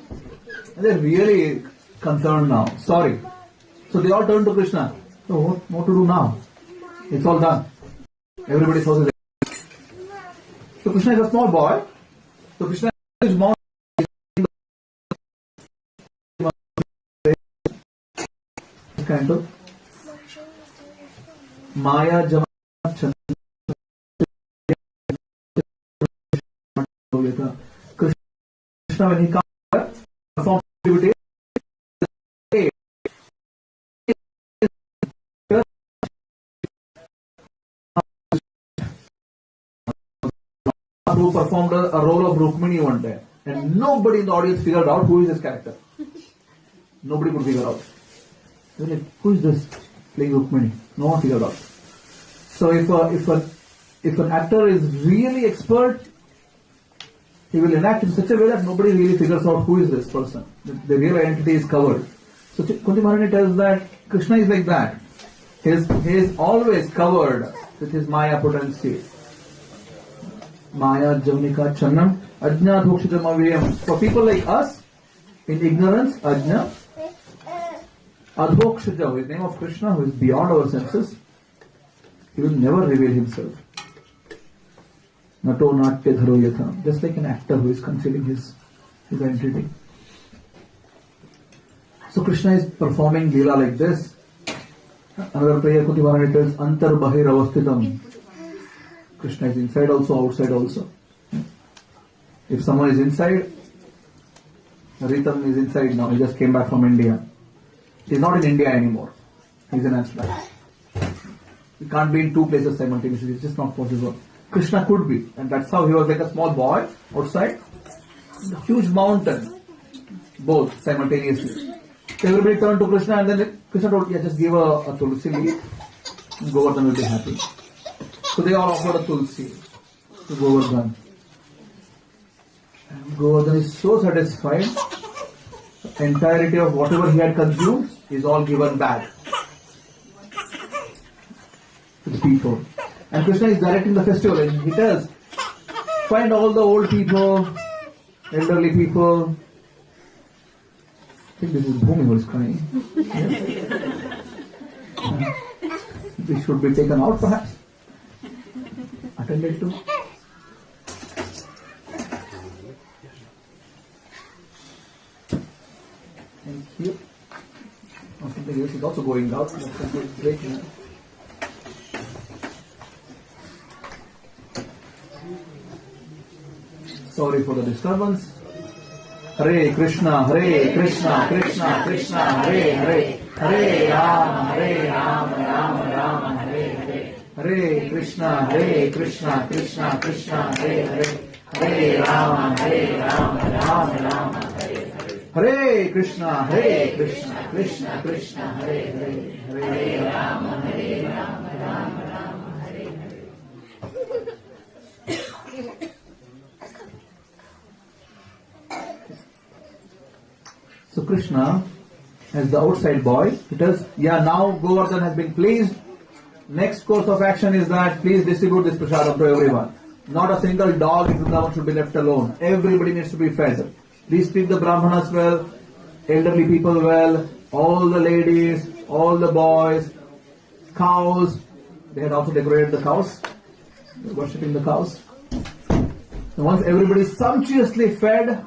And they're really concerned now. Sorry. So they all turn to Krishna. So what to do now? It's all done. Everybody's house is empty. So Krishna is a small boy. So Krishna is more kind of Maya Jama Krishna when he comes here, performs activity. Who performed a role of Rukmini one day, and nobody in the audience figured out who is this character. Nobody could figure out. They were like, who is this playing Rukmini? No one figured out. So if an actor is really expert, he will enact in such a way that nobody really figures out who is this person. The real identity is covered. So Kunti Maharani tells that Krishna is like that. He is always covered with his Maya potency. Maya Javanika Channam Ajna Dhokshitam Avyayam. For people like us, in ignorance, Ajna, Adhokshita, his name of Krishna, who is beyond our senses, he will never reveal himself. Nato Natya Dharo Yatha. Just like an actor who is concealing his identity. So Krishna is performing Leela like this. Another prayer Kunti Maharani tells Antar Bahir Avasthitam. Krishna is inside also, outside also. If someone is inside, Ritam is inside now. He just came back from India. He's not in India anymore. He's in Amsterdam. He can't be in two places simultaneously. It's just not possible. Krishna could be. And that's how he was like a small boy outside. A huge mountain. Both simultaneously. So everybody turned to Krishna and then Krishna told, yeah, just give a tulsi leaf. Govardhan will be happy. So they all offered a tulsi to Govardhan. And Govardhan is so satisfied. The entirety of whatever he had consumed is all given back to the people. And Krishna is directing the festival, and he tells, find all the old people, elderly people. I think this is Bhumi who is crying. This should be taken out perhaps. Attended to. Thank you. Oh, something else is also going out. Great. Sorry for the disturbance. Hare Krishna, Krishna Krishna, Hare Hare, Hare Rama, Rama Rama, Hare Hare. Hare Krishna, Krishna Krishna, Hare Hare, Hare Rama, Rama Rama, Hare Hare. Hare Krishna, Krishna Krishna, Hare Hare, Hare Rama, Rama Rama, Hare Hare. So Krishna, as the outside boy, he tells, yeah, now Govardhan has been pleased. Next course of action is that please distribute this prasadam to everyone. Not a single dog in Vrindavan should be left alone. Everybody needs to be fed. Please treat the brahmanas well, elderly people well, all the ladies, all the boys, cows. They had also decorated the cows, worshipping the cows. So once everybody is sumptuously fed,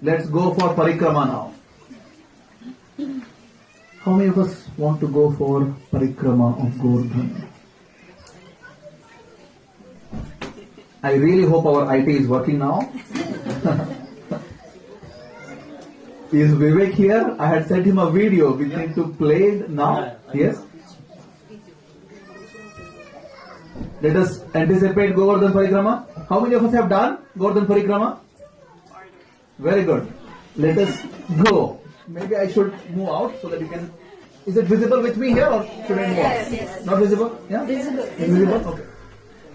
let's go for parikrama now. How many of us want to go for parikrama of Govardhan? I really hope our IT is working now. Is Vivek here? I had sent him a video. We need to play it now. Yes? Let us anticipate Govardhan parikrama. How many of us have done Govardhan parikrama? Very good. Let us go. Maybe I should move out so that you can... Is it visible with me here or should I move out? Yes. Not visible? Yeah? Visible. Visible? Okay.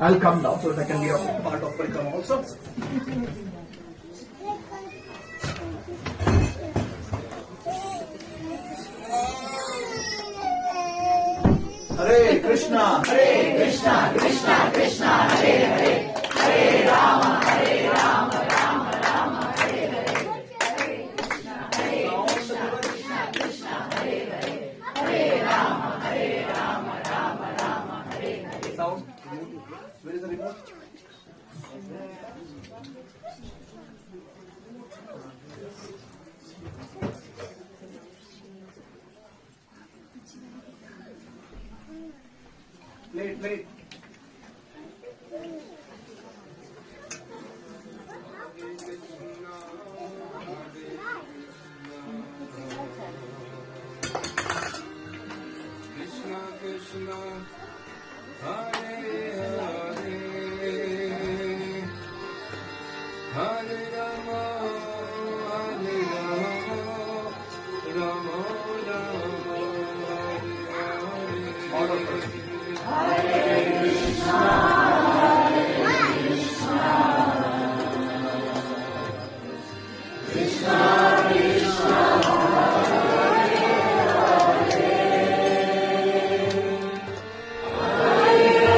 I'll come down so that I can be a part of parikrama also. Hare Krishna, Krishna Krishna, Hare Hare, Hare Rama, Rama Rama, Hare Hare. Hare Krishna, Krishna, Hare Hare, Hare Rama, Rama, Hare Hare. Sound? Where is the remote? Play it. Krishna Krishna, Hare Hare, Hare Rama, Rama Rama, Hare Hare. Hare Krishna. Hare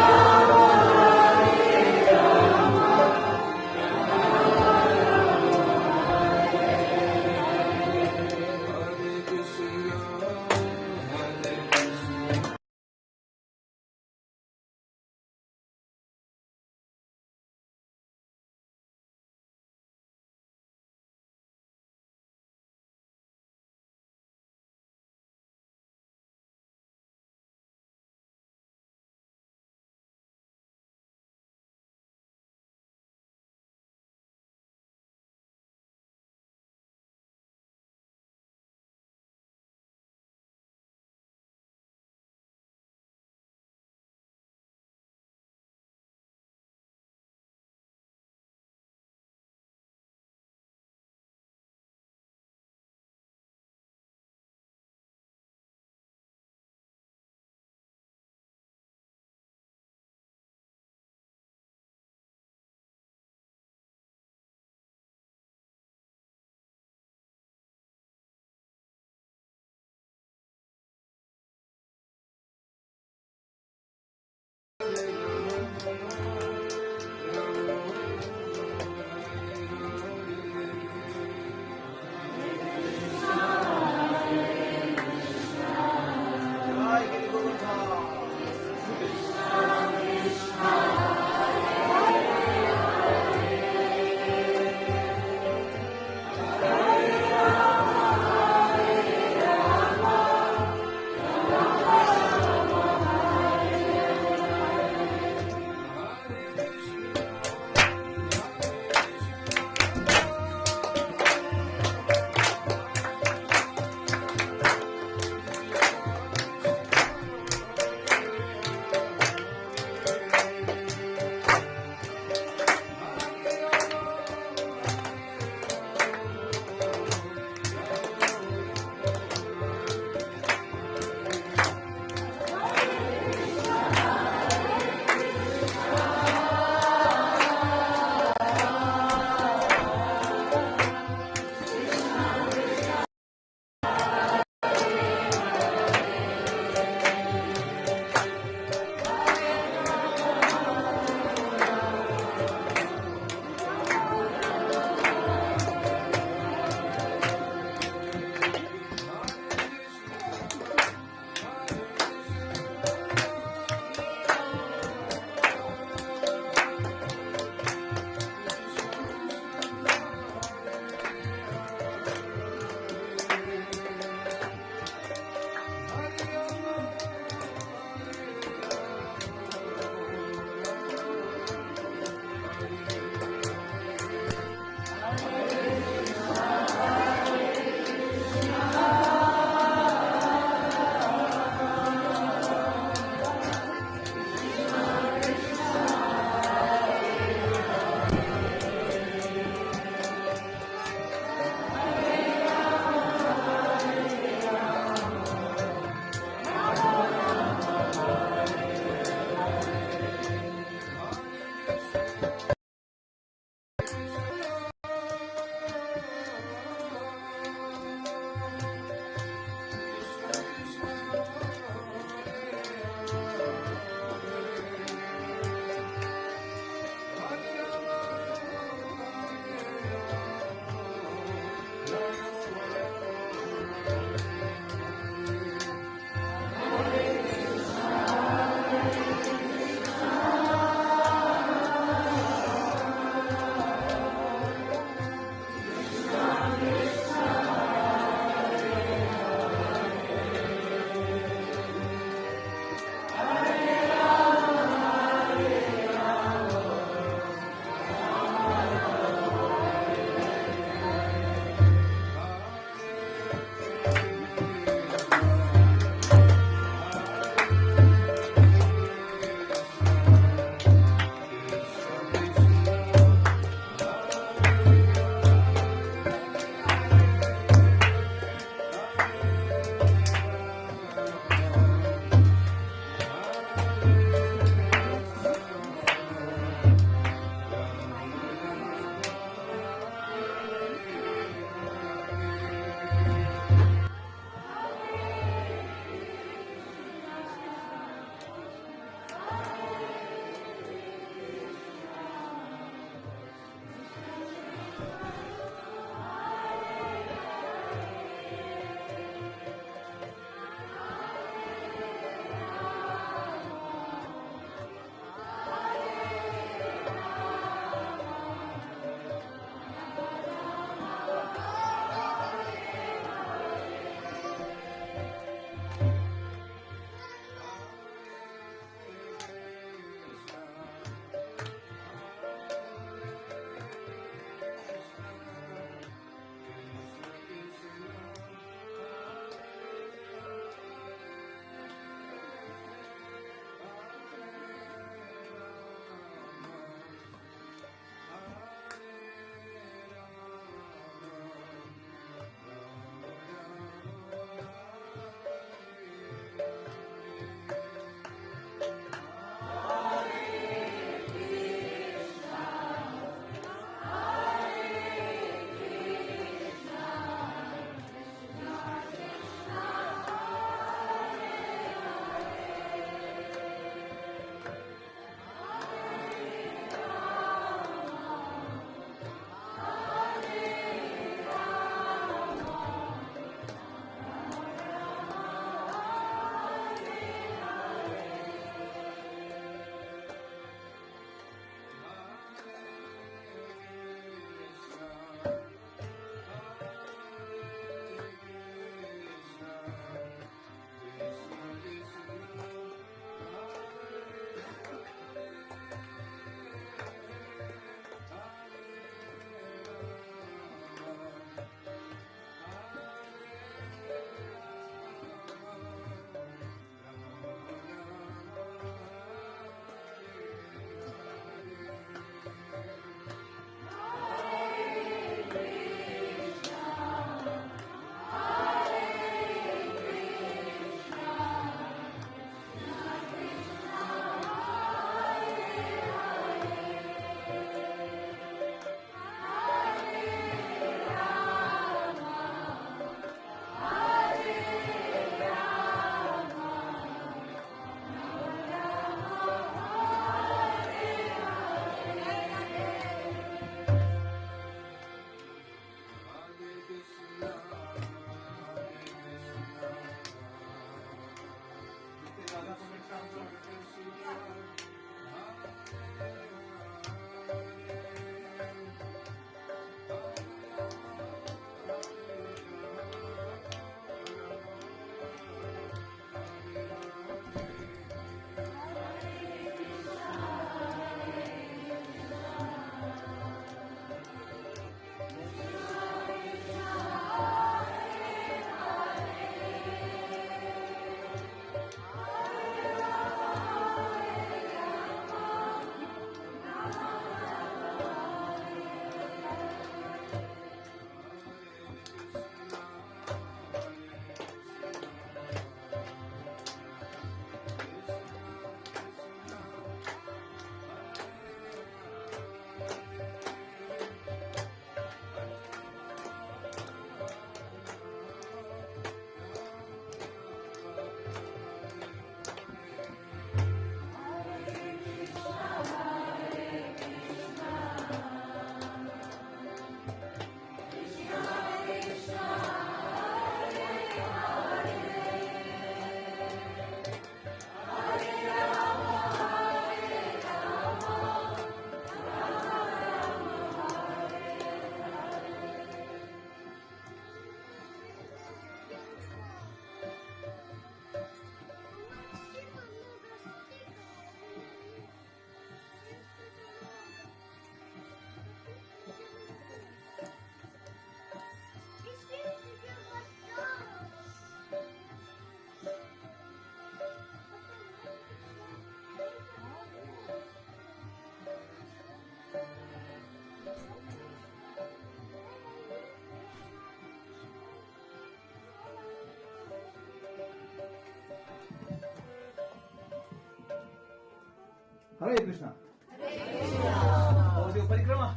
Hare Krishna. How was your parikrama?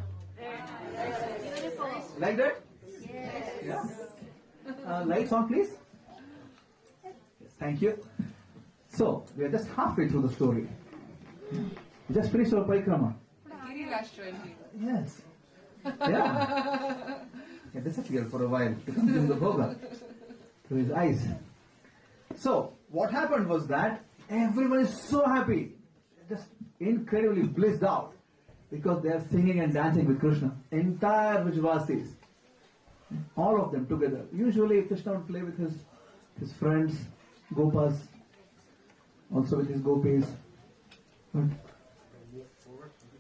Like that? Yeah. Lights on, please. Yes, thank you. So, we are just halfway through the story. We just finished our parikrama. Yes. Yeah. It disappeared for a while to consume the bhoga through his eyes. So, what happened was that everyone is so happy, just incredibly blissed out, because they are singing and dancing with Krishna. Entire Vrijavasis, all of them together. Usually Krishna would play with his friends, Gopas, also with his gopis. But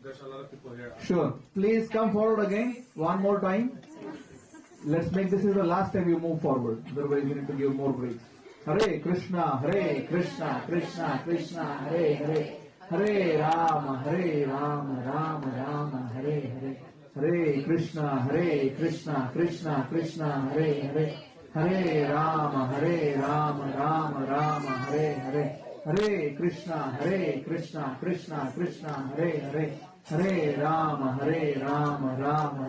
There's a lot of people here. sure, please come forward again, one more time. Let's make this is the last time you move forward. Otherwise we need to give more breaks. Hare Krishna, Krishna Krishna, Hare Hare. Hare Rama, Rama Rama, Hare Hare. Hare Krishna, Krishna Krishna, Hare Hare. Hare Rama, Rama Rama, Hare Hare. Hare Krishna, Krishna Krishna, Hare Hare. Hare Rama, Rama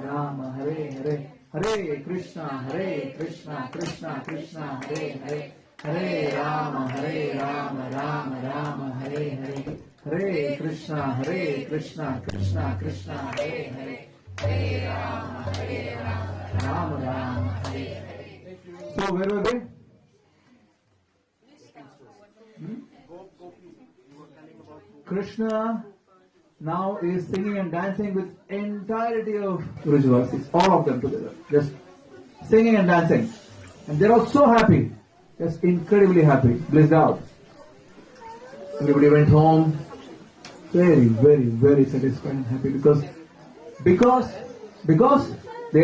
Rama, Hare Hare. Hare Krishna, Krishna Krishna, Hare Hare. Hare Rama, Rama Rama, Hare Hare. Hare Krishna, Krishna Krishna, Hare Hare. Hare Rama, Rama, Hare Hare. So where were they? Krishna now is singing and dancing with entirety of Vrijavasis, all of them together, just singing and dancing, and they're all so happy, just incredibly happy, blissed out. Everybody went home, very satisfied and happy because they ate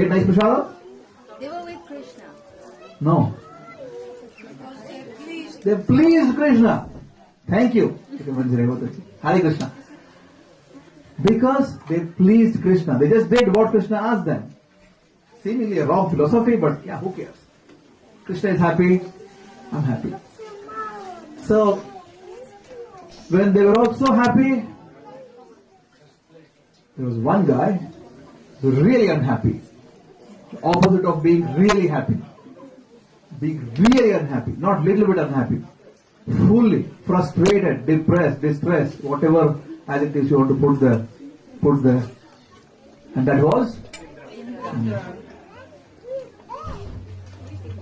nice prasada. They were with Krishna. No, they pleased Krishna. Thank you. Hare Krishna. Because they pleased Krishna. They just did what Krishna asked them. Seemingly a wrong philosophy, but yeah, who cares? Krishna is happy, I'm happy. So, when they were all so happy, there was one guy who was really unhappy. The opposite of being really happy. Being really unhappy, not little bit unhappy. Fully frustrated, depressed, distressed, whatever adjectives you want to put there. And that was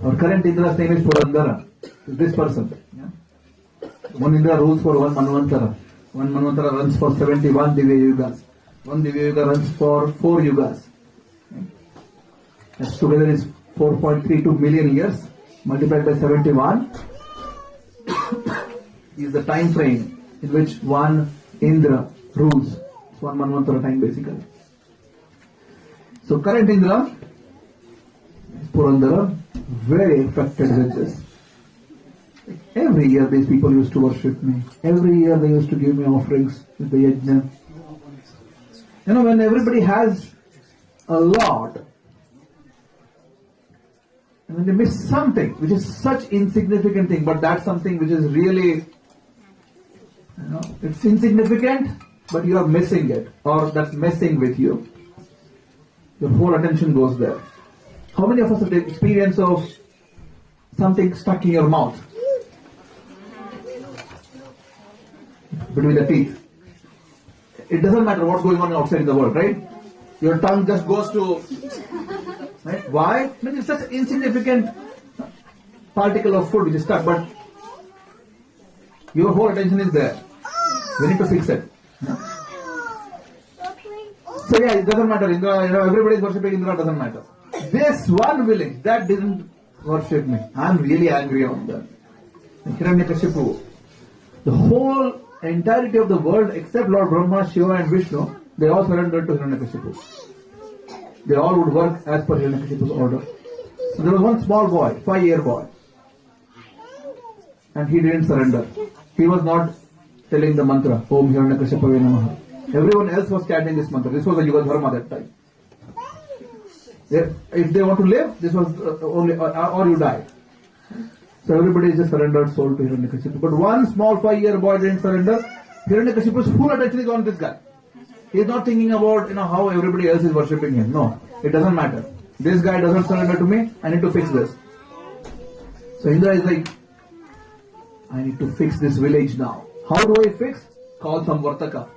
our current Indra's name is Purandara. This person. Yeah? One Indra rules for one Manvantara. One Manvantara runs for 71 Divya Yugas. One Divya Yuga runs for 4 Yugas. That together is 4.32 million years. Multiplied by 71 is the time frame in which one Indra rules. It's one Manvantara time basically. So current Indra is Purandara, very affected with this. Every year these people used to worship me. Every year they used to give me offerings with the yajna. You know, when everybody has a lot, and when they miss something, which is such insignificant thing, but that's something which is really, it's insignificant, but you are missing it, or that's messing with you. Your whole attention goes there. How many of us have the experience of something stuck in your mouth? Between the teeth. It doesn't matter what's going on outside in the world, right? Your tongue just goes to... Right? Why? Because it's such an insignificant particle of food which is stuck, but your whole attention is there. We need to fix it. So yeah, it doesn't matter. Indra, everybody is worshipping Indra, doesn't matter. This one village that didn't worship me, I'm really angry on that. Hiranyakashipu, the whole entirety of the world except Lord Brahma, Shiva and Vishnu, they all surrendered to Hiranyakashipu. They all would work as per Hiranyakashipu's order. So there was one small boy, 5-year boy, and he didn't surrender. He was not telling the mantra, Om Hiranyakashipave Namaha. Everyone else was chanting this mantra. This was the Yuga Dharma that time. If they want to live, this was only, or you die. So everybody just surrendered soul to Hiranyakashipu. But one small 5-year boy didn't surrender. Hiranyakashipu's full attention is on this guy. He is not thinking about how everybody else is worshipping him. No, it doesn't matter. This guy doesn't surrender to me. I need to fix this. So Indra is like, I need to fix this village now. How do I fix? Call Samvartaka.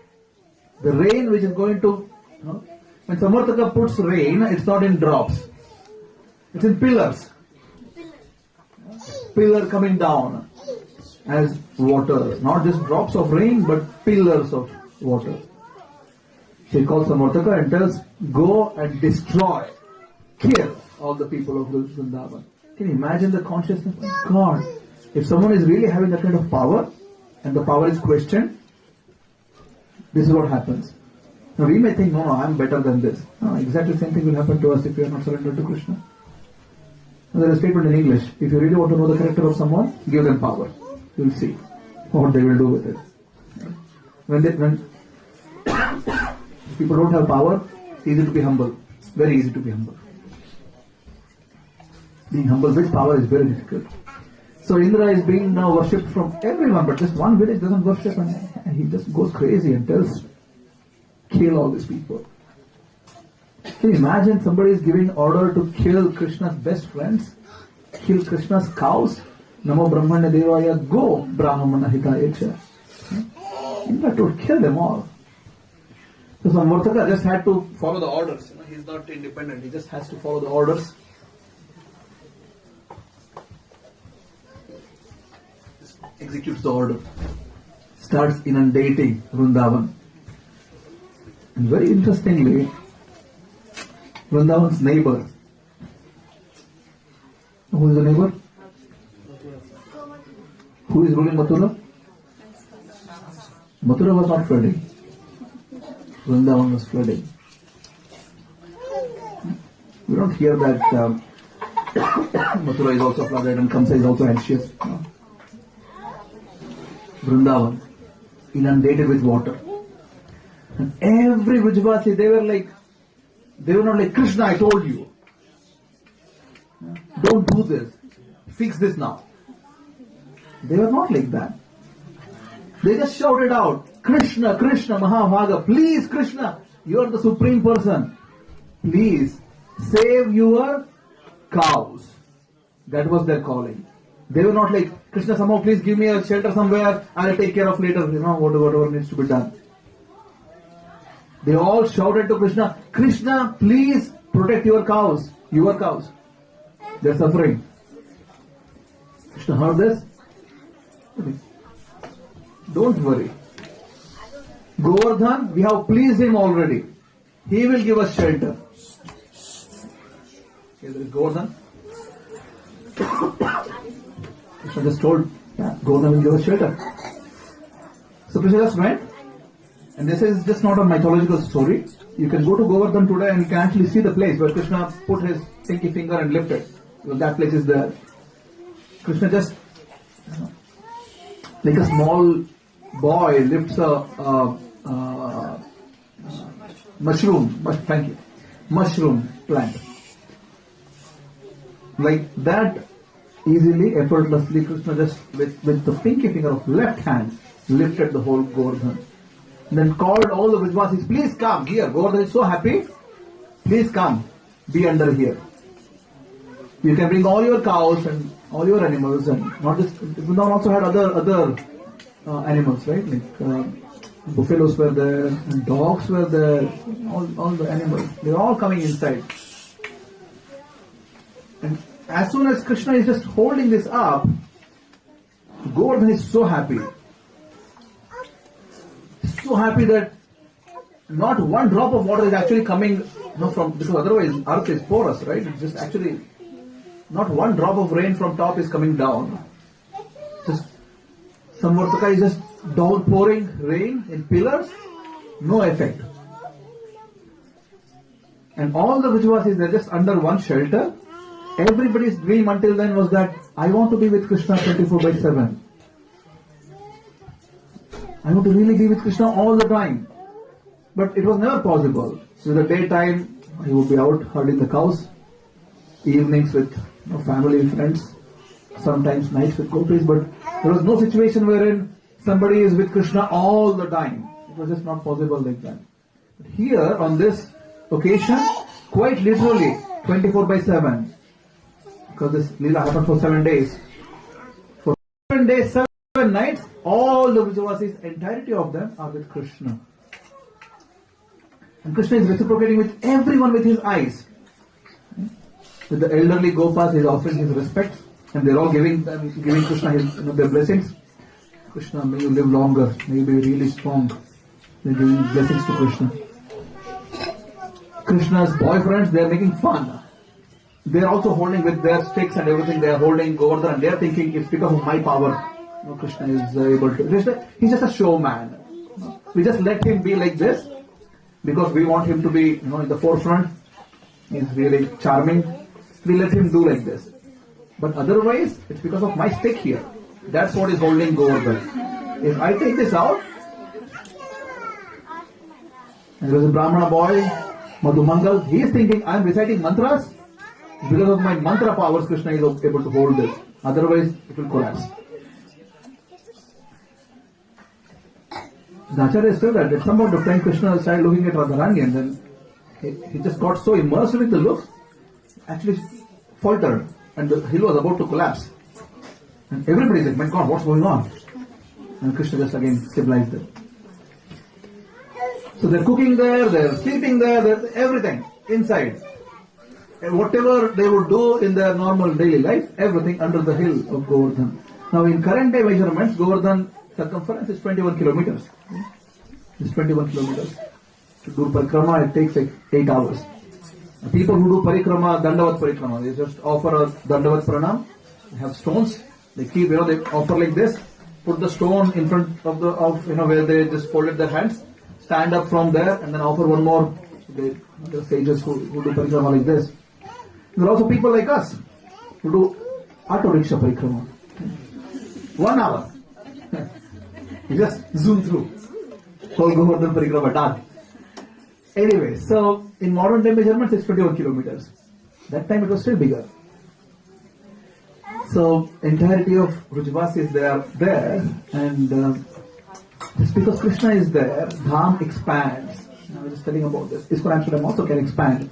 The rain which is going to, when Samvartaka puts rain, it's not in drops. It's in pillars. Pillar coming down as water. Not just drops of rain, but pillars of water. She calls Samvartaka and tells, go and destroy, kill all the people of Vrindavan. Can you imagine the consciousness? My God, if someone is really having that kind of power, and the power is questioned, this is what happens. Now we may think, no, I'm better than this. No, exactly the same thing will happen to us if we are not surrendered to Krishna. Now, there is a statement in English, if you really want to know the character of someone, give them power. You will see what they will do with it. When people don't have power, it's easy to be humble. Very easy to be humble. Being humble with power is very difficult. So Indra is being now worshipped from everyone, but just one village doesn't worship, and he just goes crazy and tells, kill all these people. Can you imagine somebody is giving order to kill Krishna's best friends? Kill Krishna's cows? Namo Brahmanya Devaya, go Brahmana Hitayecha. Indra told, kill them all. So Samvartaka just had to follow the orders. He's not independent, he just has to follow the orders. Executes the order, starts inundating Vrindavan. And very interestingly, Vrindavan's neighbor, who is the neighbor? Who is ruling Mathura? Mathura was not flooding. Vrindavan was flooding. We don't hear that Mathura is also flooded and Kamsa is also anxious. No. Vrindavan, inundated with water. And every Vrijvasi, they were not like, Krishna, I told you. Don't do this. Fix this now. They were not like that. They just shouted out, Krishna, Krishna, Mahabhaga, please Krishna, you are the supreme person. Please, save your cows. That was their calling. They were not like, Krishna, somehow please give me a shelter somewhere, I'll take care of later, whatever needs to be done. They all shouted to Krishna, Krishna, please protect your cows. They're suffering. Krishna heard this. Don't worry. Govardhan, we have pleased him already. He will give us shelter. Okay, there is Govardhan. Krishna just told, Govardhan will give us shelter. So Krishna just went. And this is just not a mythological story. You can go to Govardhan today and you can actually see the place where Krishna put his pinky finger and lifted. Well, that place is there. Krishna just, like a small boy lifts a mushroom plant. Like that, easily, effortlessly, Krishna just with the pinky finger of left hand lifted the whole Govardhan. Then called all the Vrijvasis, please come here. Govardhan is so happy. Please come. Be under here. You can bring all your cows and all your animals, and not just. Vrindavan also had other animals, right? Like buffaloes were there, and dogs were there. All the animals. They were all coming inside. And as soon as Krishna is just holding this up, Govardhan is so happy. So happy that not one drop of water is actually coming from, because otherwise earth is porous, right? It's just actually not one drop of rain from top is coming down. Just Samvartaka is just downpouring rain in pillars, no effect. And all the Vrijvasis, they're just under one shelter. Everybody's dream until then was that I want to be with Krishna 24/7. I want to really be with Krishna all the time. But it was never possible. So in the daytime, he would be out herding the cows. Evenings with family and friends. Sometimes nights with gopis. But there was no situation wherein somebody is with Krishna all the time. It was just not possible like that. But here, on this occasion, quite literally, 24/7, because this Leela happened for 7 days. For 7 days, 7 nights, all the Vrajavasis, entirety of them are with Krishna. And Krishna is reciprocating with everyone with his eyes. With the elderly Gopas, he is offering his respects, and they are all giving Krishna his, their blessings. Krishna, may you live longer, may you be really strong. They are giving blessings to Krishna. Krishna's boyfriends, they are making fun. They are also holding with their sticks and everything, they are holding Govardhana, and they are thinking it's because of my power. Krishna is able to. Krishna, he's just a showman. We just let him be like this because we want him to be, in the forefront. He's really charming. We let him do like this. But otherwise, it's because of my stick here. That's what is holding Govardhana. If I take this out, and there was a Brahmana boy, Madhumangal, he is thinking, I am reciting mantras. Because of my mantra powers, Krishna is able to hold this. Otherwise, it will collapse. The Acharya said that at some point of time, Krishna started looking at Radharani, and then he just got so immersed with the look, actually faltered, and the hill was about to collapse. And everybody is like, my God, what's going on? And Krishna just again stabilized them. So they're cooking there, they're sleeping there, they're everything inside. And whatever they would do in their normal daily life, everything under the hill of Govardhan. Now in current day measurements, Govardhan circumference is 21 kilometers. It's 21 kilometers. To do parikrama, it takes like 8 hours. People who do parikrama, dandavat parikrama, they just offer a dandavat pranam. They have stones. They keep, they offer like this. Put the stone in front of where they just folded their hands. Stand up from there and then offer one more. The sages who do parikrama like this. There are also people like us who do auto rickshaw parikrama. 1 hour. You just zoom through. Whole Govardhan parikrama done. Anyway, so in modern day measurements it's 21 kilometers. That time it was still bigger. So entirety of Vrajavasis, they are there, and just because Krishna is there, Dham expands. I was just telling about this. ISKCON Amsterdam also can expand.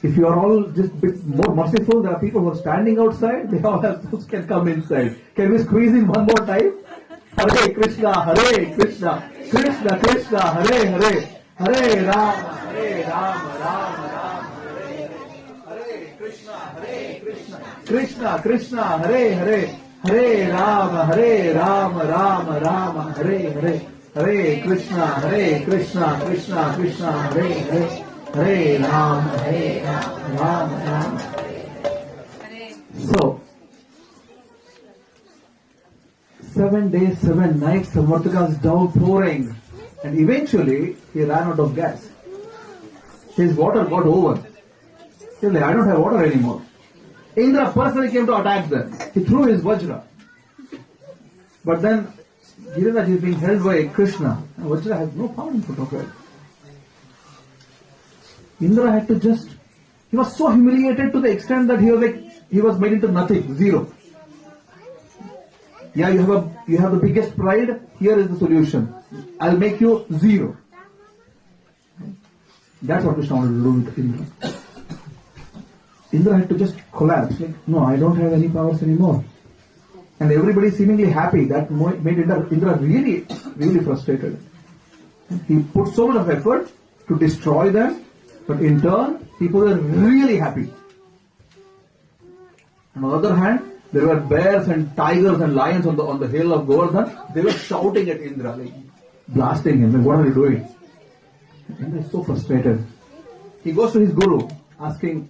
If you are all just a bit more merciful, there are people who are standing outside, they all can come inside. Can we squeeze in one more time? Hare Krishna, Krishna Krishna, Hare Hare, Hare Rama, Rama Rama, Hare Krishna, Krishna Krishna, Hare Hare, Hare Rama, Rama Rama, Hare Hare, Hare Krishna, Krishna Krishna, Hare Hare, Hare Rama, Rama Rama. So 7 days, 7 nights, the Samartaka's downpouring, and eventually he ran out of gas. His water got over. He was like, I don't have water anymore. Indra personally came to attack them. He threw his Vajra. But then, Giriraj is being held by Krishna. And Vajra has no power in front of it. Indra had to just, he was so humiliated to the extent that he was made into nothing, zero. Yeah, you have the biggest pride. Here is the solution. I'll make you zero. That's what Krishna wanted to do with Indra. Indra had to just collapse. Like, no, I don't have any powers anymore. And everybody seemingly happy. That made Indra really, really frustrated. He put so much of effort to destroy them, but in turn, people were really happy. On the other hand, there were bears and tigers and lions on the hill of Govardhan. They were shouting at Indra, like blasting him. Like, what are you doing? Indra is so frustrated. He goes to his guru, asking,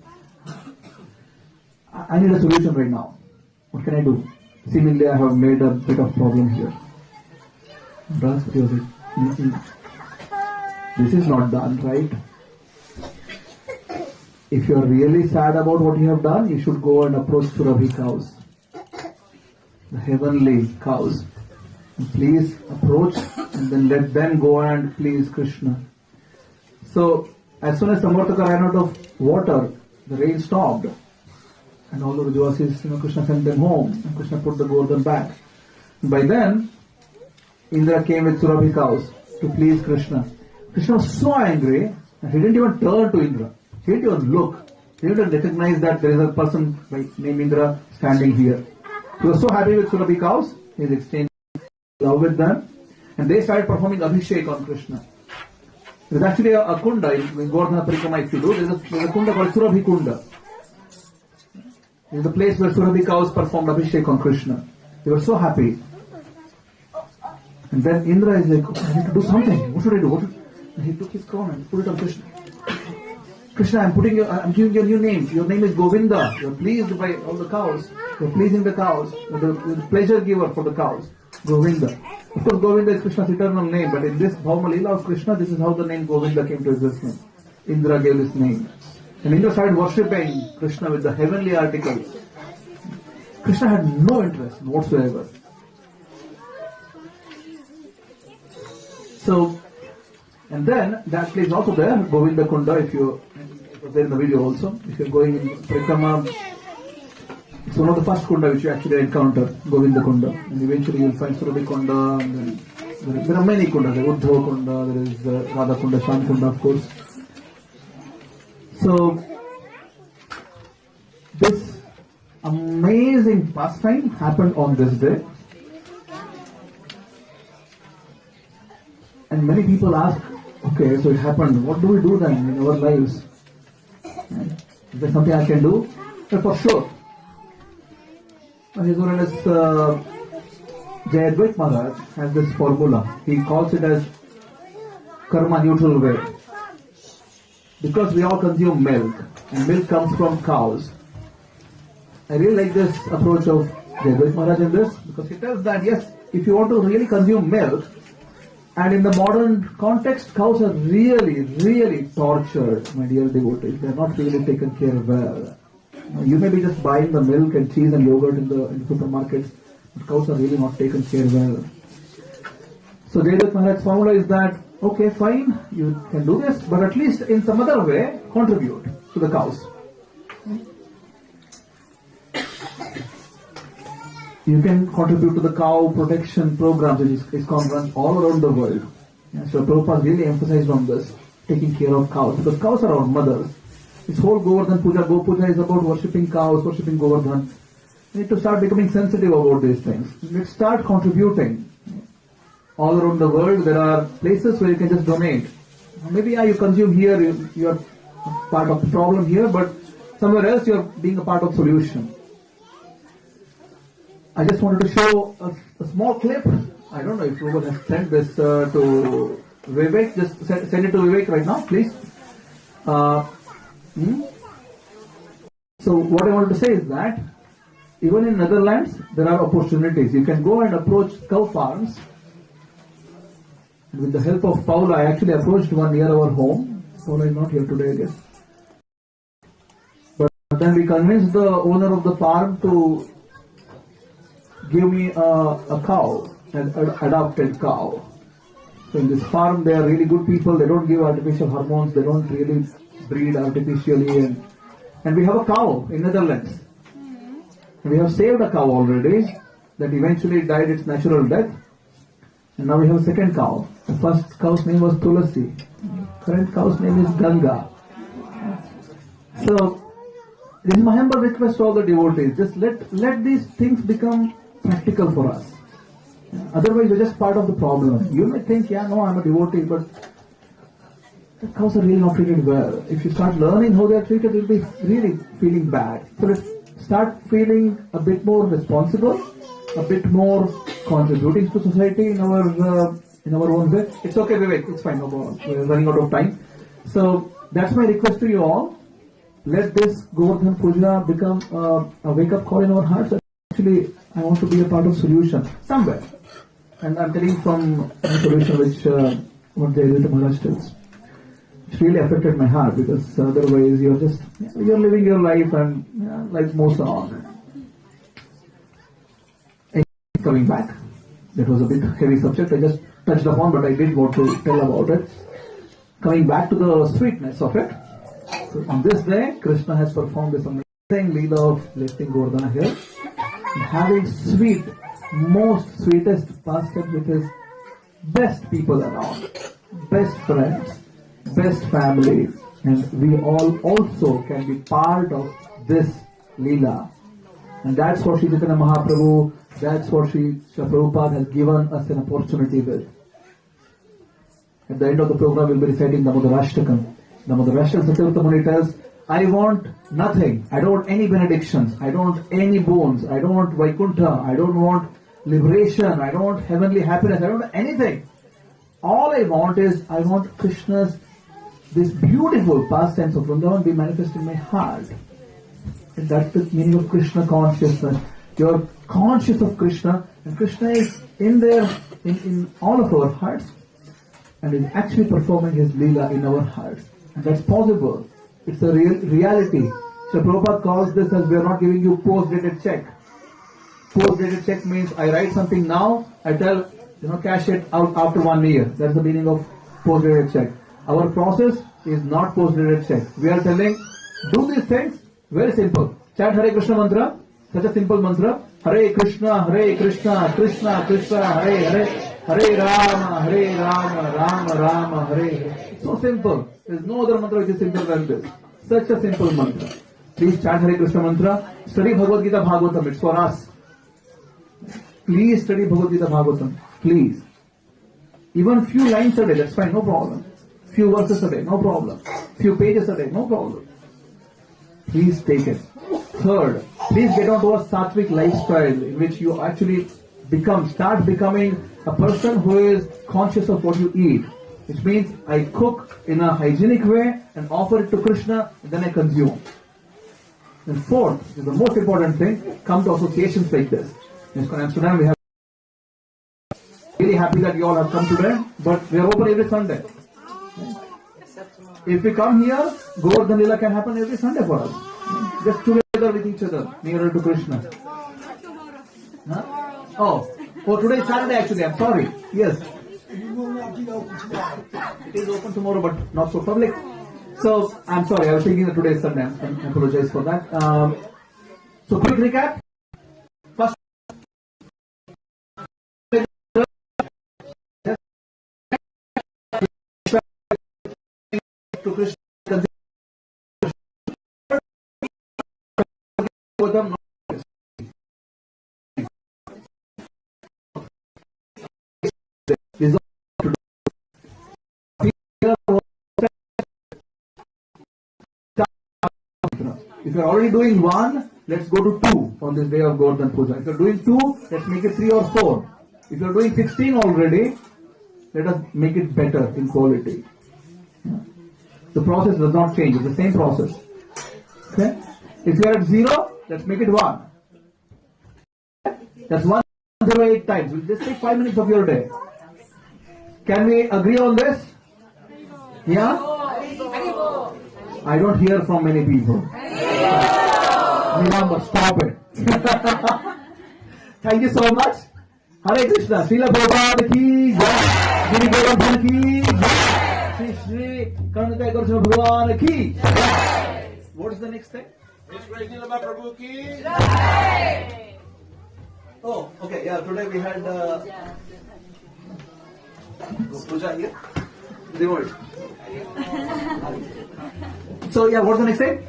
I need a solution right now. What can I do? Seemingly I have made a bit of problem here. Brahaspati was like, this is not done, right? If you are really sad about what you have done, you should go and approach Surabhi cows, the heavenly cows. And please approach and then let them go and please Krishna. So as soon as Samartaka ran out of water, the rain stopped. And all the Vrajavasis, Krishna sent them home. And Krishna put the Govardhan back. By then, Indra came with Surabhi cows to please Krishna. Krishna was so angry and he didn't even turn to Indra. He didn't even look. He didn't recognize that there is a person named Indra standing here. He was so happy with Surabhi cows, he exchanged love with them, and they started performing Abhishek on Krishna. There's actually a kunda in Govardhana Parikrama, if you do, there's a kunda called Surabhi Kunda. It's the place where Surabhi cows performed Abhishek on Krishna. They were so happy. And then Indra is like, I need to do something. What should I do? And he took his crown and put it on Krishna. Krishna, I'm giving you a new name. Your name is Govinda. You're pleased by all the cows. You're pleasing the cows. You're the pleasure giver for the cows. Govinda. Of course, Govinda is Krishna's eternal name, but in this Bhauma Leela of Krishna, this is how the name Govinda came to existence. Indra gave this name. And Indra started worshipping Krishna with the heavenly articles. Krishna had no interest whatsoever. So, and then that place also there, Govinda Kunda, it was there in the video also. If you're going in Parikrama, it's one of the first Kunda which you actually encounter, Govinda Kunda. And eventually you'll find Surabhi Kunda, and then there are many Kundas, there is Uddhava Kunda, there is Radha Kunda, Shan Kunda, of course. So, this amazing pastime happened on this day. And many people ask, okay, so it happened, what do we do then in our lives? Is there something I can do? Well, for sure. His Holiness Jayadvaita Maharaj has this formula. He calls it as karma neutral way. Because we all consume milk, and milk comes from cows. I really like this approach of Jayadvaita Maharaj in this, because he tells that yes, if you want to really consume milk, and in the modern context, cows are really, really tortured, my dear devotees. They are not really taken care of well. You may be just buying the milk and cheese and yogurt in the supermarkets, but cows are really not taken care well. So Jayadvaita Maharaj's formula is that, okay, fine, you can do this, but at least in some other way, contribute to the cows. You can contribute to the cow protection programs which ISKCON runs all around the world. So Prabhupada really emphasized on this, taking care of cows, because cows are our mothers. This whole Govardhana Puja, Go Puja is about worshipping cows, worshipping Govardhan. We need to start becoming sensitive about these things. Let's start contributing. All around the world there are places where you can just donate. Maybe you consume here, you are part of the problem here, but somewhere else you are being a part of solution. I just wanted to show a small clip. I don't know if you has sent this to Vivek. Just send it to Vivek right now, please. So what I wanted to say is that even in Netherlands there are opportunities. You can go and approach cow farms. And with the help of Paula, I actually approached one near our home. Paula is not here today, I guess. But then we convinced the owner of the farm to give me a cow, an adopted cow. So in this farm, they are really good people. They don't give artificial hormones. They don't really breed artificially. And we have a cow in Netherlands. And we have saved a cow already that eventually died its natural death. And now we have a second cow. The first cow's name was Tulasi. Current cow's name is Ganga. So this is my humble request to all the devotees. Just let these things become practical for us. Otherwise, we're just part of the problem. You may think, yeah, no, I'm a devotee, but the cows are really not treated well. If you start learning how they are treated, you'll be really feeling bad. So let's start feeling a bit more responsible, a bit more contributing to society in our own way. It's okay, Vivek. It's fine. No problem. We're running out of time. So that's my request to you all. Let this Govardhana Puja become a wake-up call in our hearts. Actually, I want to be a part of solution somewhere. And I'm telling from a solution which what Jayadvaita Maharaj tells. It really affected my heart, because otherwise you're living your life and life moves on. And coming back, that was a bit heavy subject I just touched upon, but I did want to tell about it. Coming back to the sweetness of it. So on this day, Krishna has performed this amazing leela of lifting Govardhana here, having sweetest pastime with his best people around, best friends, best families, and we all also can be part of this Leela. And that's what Sri Chaitanya Mahaprabhu, that's what Sri Prabhupada has given us an opportunity with. At the end of the program, we'll be reciting Damodarashtakam. Damodarashtakam, Satyavata Muni tells, I want nothing. I don't want any benedictions. I don't want any boons. I don't want Vaikuntha. I don't want liberation. I don't want heavenly happiness. I don't want anything. All I want is, I want Krishna's, this beautiful pastimes of Vrindavan be manifest in my heart. And that's the meaning of Krishna consciousness. You're conscious of Krishna, and Krishna is in there, in all of our hearts, and is actually performing his Leela in our hearts. And that's possible. It's a real reality. So Prabhupada calls this as, we are not giving you post-dated check. Post-dated check means I write something now, I tell, cash it out after 1 year. That's the meaning of post-dated check. Our process is not post-dated check. We are telling, do these things, very simple. Chant Hare Krishna mantra, such a simple mantra. Hare Krishna, Krishna Krishna, Hare Hare, Hare Rama, Rama Rama, Hare Hare. It's so simple. There is no other mantra which is simpler than this. Such a simple mantra. Please chant Hare Krishna mantra. Study Bhagavad Gita Bhagavatam. It's for us. Please study Bhagavad Gita Bhagavatam. Please. Even few lines a day, that's fine, no problem. Few verses a day, no problem. Few pages a day, no problem. Please take it. Third, please get onto a sattvic lifestyle in which you actually start becoming a person who is conscious of what you eat. Which means I cook in a hygienic way and offer it to Krishna, and then I consume. And fourth, which is the most important thing, come to associations like this. In Amsterdam, we have really happy that you all have come today, but we are open every Sunday. If we come here, Govardhana Leela can happen every Sunday for us. Just together with each other, nearer to Krishna. Huh? Oh, today is Saturday actually, I'm sorry. Yes. It will not be open tomorrow. It is open tomorrow, but not for public. So, I'm sorry, I was thinking that today is Sunday. I apologize for that. So, quick recap. First, to Krishna. If you are already doing 1, let's go to 2 on this day of Govardhana Puja. If you are doing 2, let's make it 3 or 4. If you are doing 16 already, let us make it better in quality. The process does not change, it's the same process. Okay? If you are at 0, let's make it 1. That's 108 times. We'll just take 5 minutes of your day. Can we agree on this? Yeah? I don't hear from many people. Remember, stop it. Thank you so much. Hare Krishna. Srila Prabhupada ki jai. Giri Govardhana ki jai. Shri Karnataka Krishna Bhagavan ki jai. What is the next thing? Prabhu ki jai. Oh, okay. Yeah, today we had puja here. Remove it. So yeah, what's the next thing?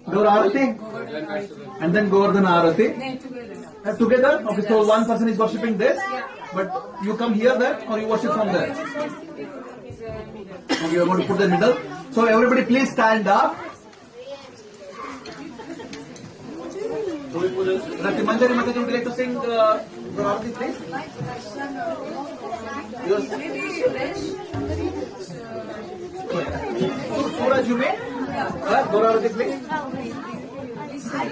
Gaur Arati and then Govardhana Arati. Together? Okay, so one person is worshipping this, but you come here then or you worship from there? Okay, you are going to put the middle. So everybody please stand up. Manjari Mataji, would you like to sing Gaur Arati please? Suraj, you may? Gaur Arati please? Sorry.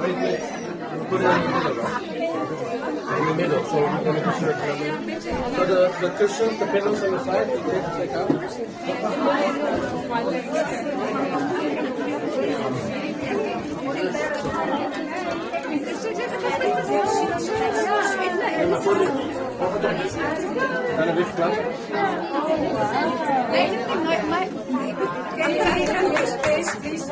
Wait. Put it in the middle. So we're going to share it. So the cushions, the pillows on the side, you have to take out. Kind of lift club. Can you take your space, please?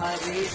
Hare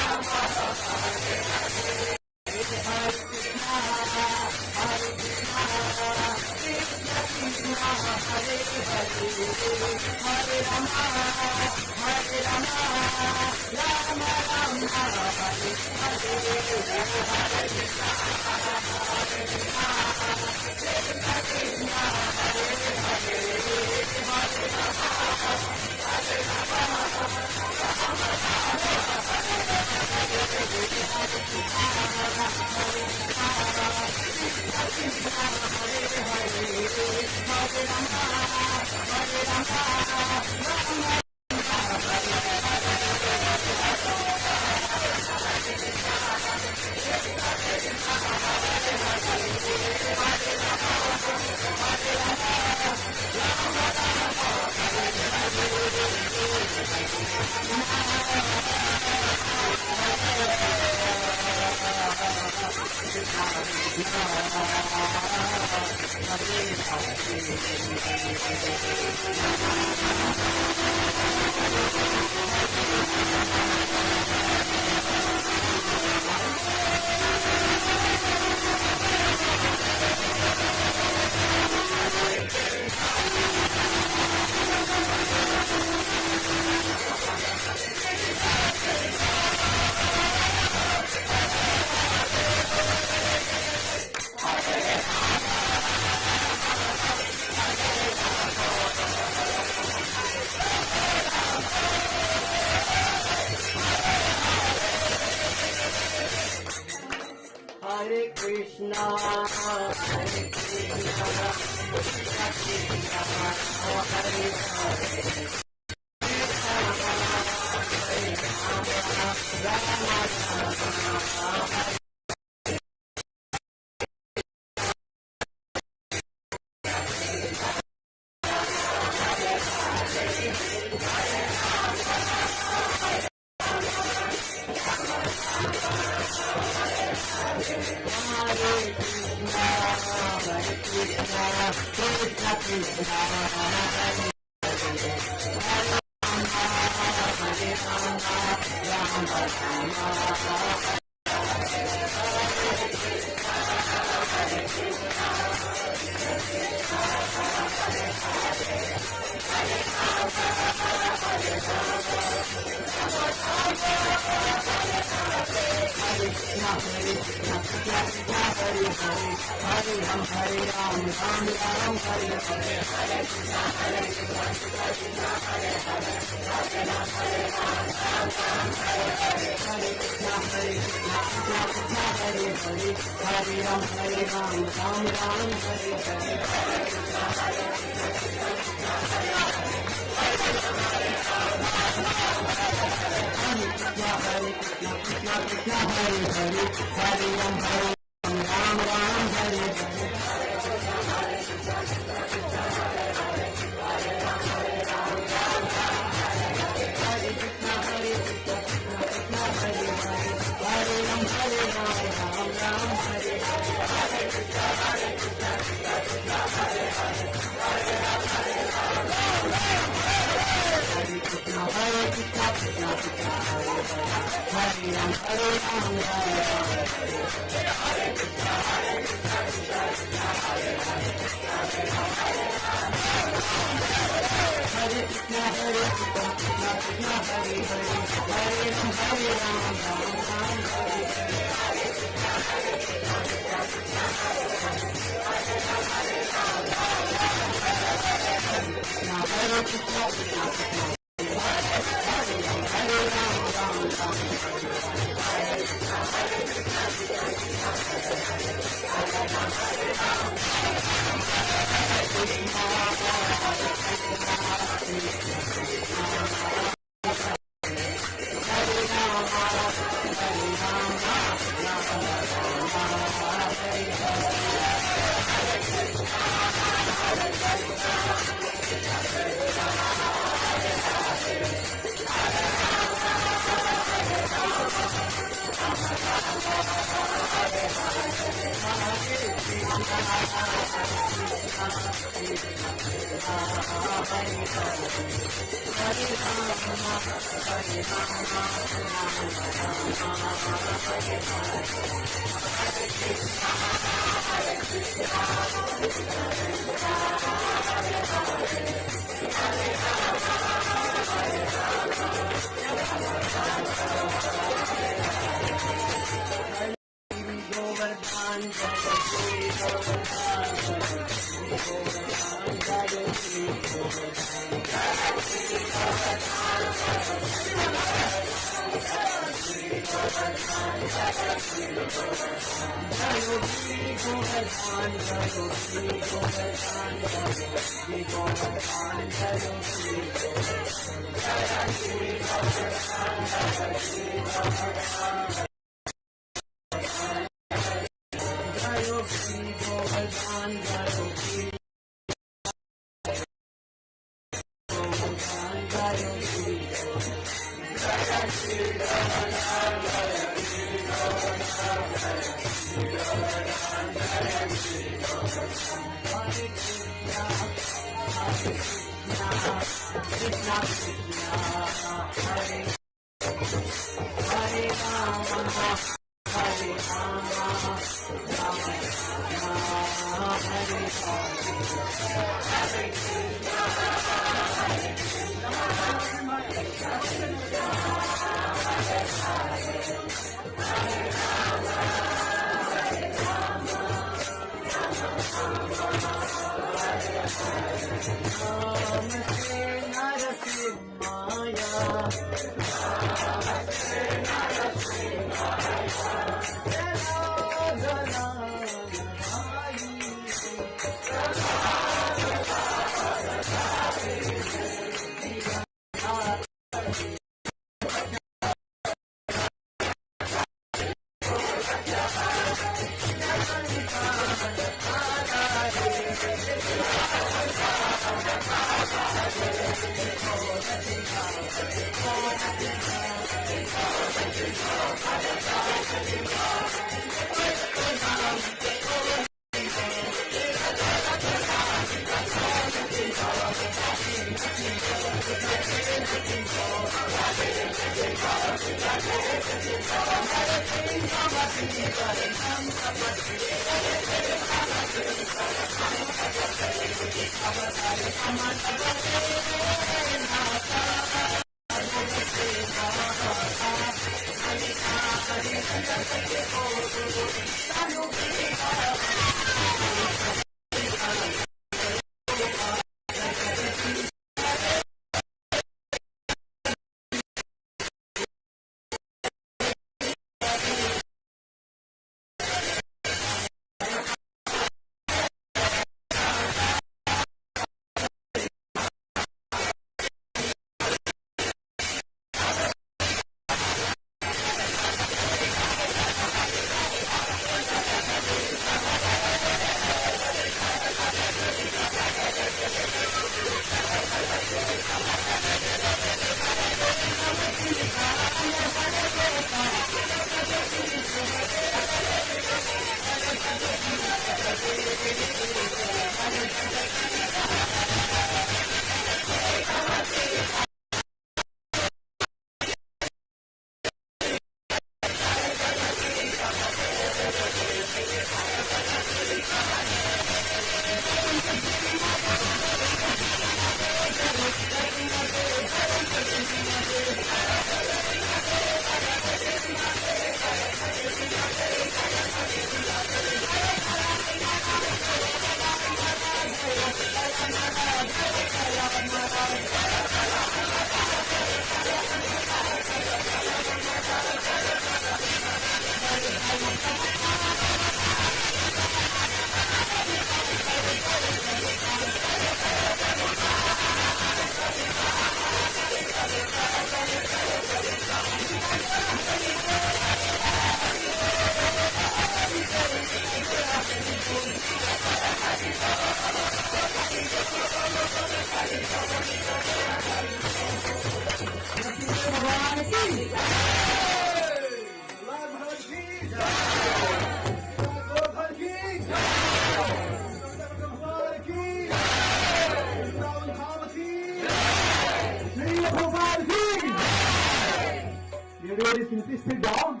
Devotees, can you please sit down?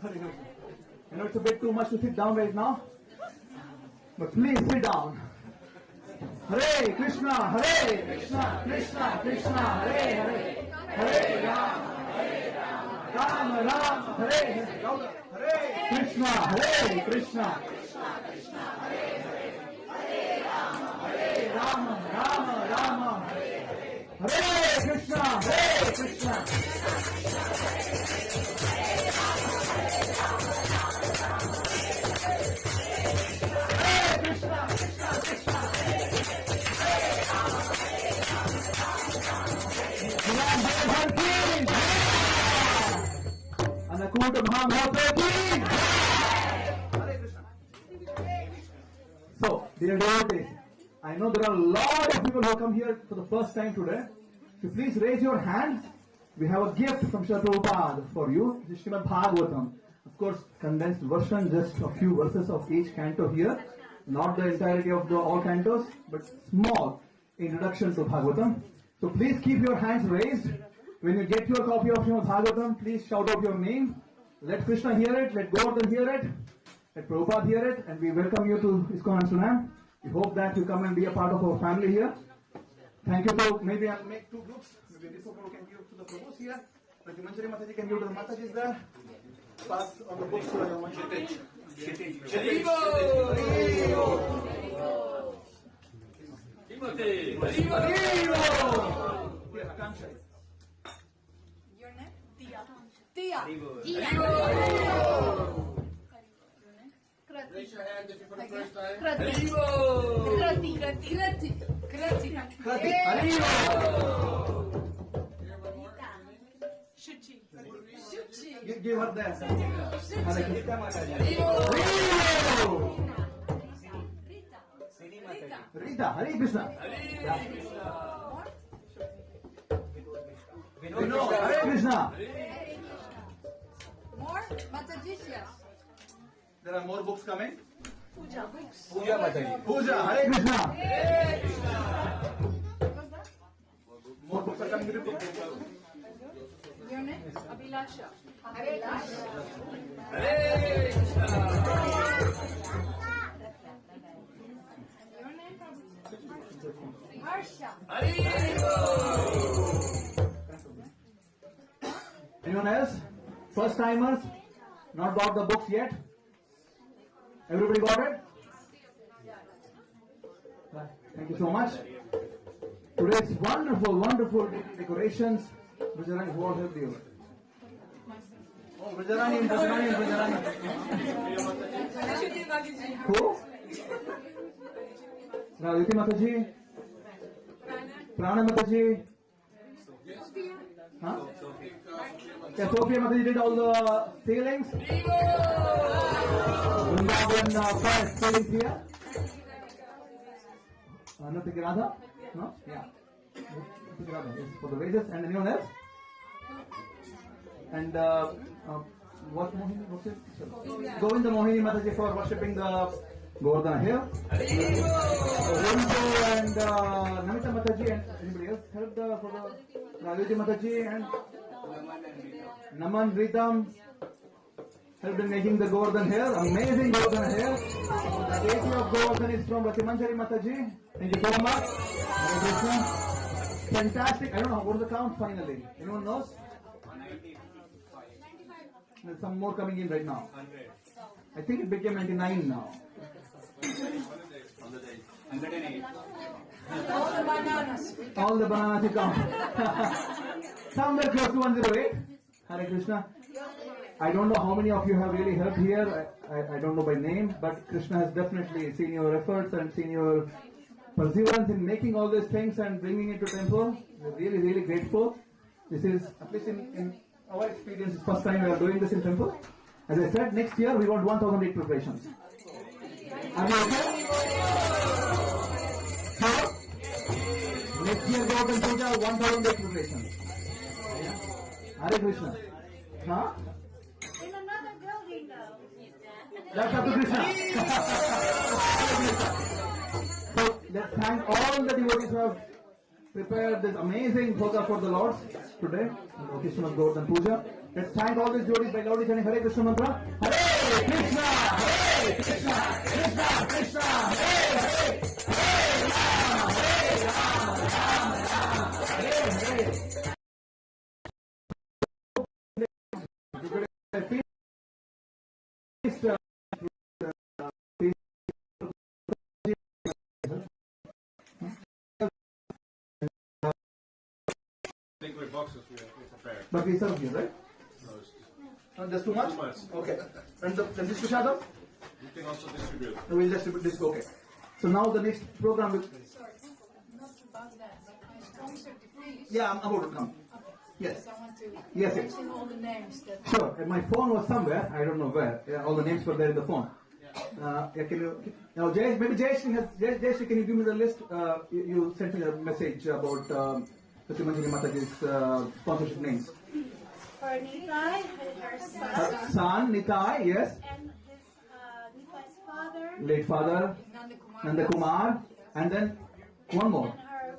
I know it's a bit too much to sit down right now, but please sit down. Hare Krishna, Hare Krishna, Krishna Krishna, Hare Hare, Hare Rama, Rama Rama, Hare Hare, Hare Krishna, Hare Krishna, Hare Rama, Rama Rama, Hare Krishna, Hare Krishna. So, dear devotees, I know there are a lot of people who come here for the first time today. So please raise your hands. We have a gift from Srila Prabhupada for you. This is Srimad Bhagavatam. Of course, condensed version, just a few verses of each canto here. Not the entirety of the all cantos, but small introduction to Bhagavatam. So please keep your hands raised. When you get your copy of Srimad Bhagavatam, please shout out your name. Let Krishna hear it, let Govardhana hear it, let Prabhupada hear it, and we welcome you to ISKCON Amsterdam. We hope that you come and be a part of our family here. Thank you. So maybe I'll make two groups. Maybe this one can give to the Prabhus here. Like Manjari Mataji can give to the Matajis there. Pass on the books to your Manjari. Your name? Tia. Tia. Raise your hand if you're for the first time. Krati. Shuchi. Give her that. Rita. Hare Krishna. Hare Krishna. More? Matajis, yes. There are more books coming. Puja books. Puja Mataji. Puja. Hare Krishna. More books are coming. Your name? Abhilasha. Abhilasha. Hare Krishna. Your name? Harsha. Anyone else? First timers? Not got the books yet? Everybody got it? Thank you so much. Today's wonderful decorations. Brijarani, who all helped you? Oh, Brijarani. Who? Radhiti Mataji? Prana Mataji? Huh? Yeah, Sophia Mataji did all the ceilings. Vrindavan first ceilings here. Nothing Radha? No? Yeah. Radha is for the wages. And anyone else? And what Mohini? What's it? Govinda Mohini Mataji for worshipping the Govardhana here. Rinko and Namita Mataji and anybody else helped for the Radhiti Mataji and Naman Ritam helped in making the Govardhana hair. Amazing Govardhana hair. The deity of Govardhana is from Manjari Mataji. Thank you so much. Hare Krishna. Fantastic. I don't know what is the count finally. Anyone knows? 95. There's some more coming in right now. 100. I think it became 99 now. 108. All the bananas. All the bananas you count. Somewhere close to 108. Hare Krishna. I don't know how many of you have really helped here. I don't know by name, but Krishna has definitely seen your efforts and seen your perseverance in making all these things and bringing it to temple. We're really grateful. This is, at least in our experience, it's first time we are doing this in temple. As I said, next year we want 1,008 preparations. Are you okay? Sure? Next year Govardhana Puja, 1,008 preparations. Hare Krishna. Huh? In another building now. That's up to Krishna. So let's thank all the devotees who have prepared this amazing bhoga for the Lord today on the occasion of Govardhana Puja. Let's thank all these devotees by loudly chanting Hare Krishna mantra. Hare Krishna, Hare Krishna, Krishna Krishna, Hare Hare, Hare Rama, Rama Rama, Hare Hare. Liquid boxes we prepared. But we serve here, right? No, Just too much? Too much. Okay. And the this Prashadam? You can also distribute. We'll distribute this. Okay. So now the next program will. Sorry, not about that. I sponsored the feast. Yeah, I'm about to come. Yes. Because I want to Yes, yes. mention all the names that. Sure. And my phone was somewhere. I don't know where. Yeah, all the names were there in the phone. Yeah, can you? Now, Jay, maybe Jayashree has. Jayashree, can you give me the list? You sent me a message about Pratimanjali Mataji's sponsorship names. For Nitai, her Her son, Nitai, yes. and his Nitai's father, Late father, Nanda Kumar, and then one more. and her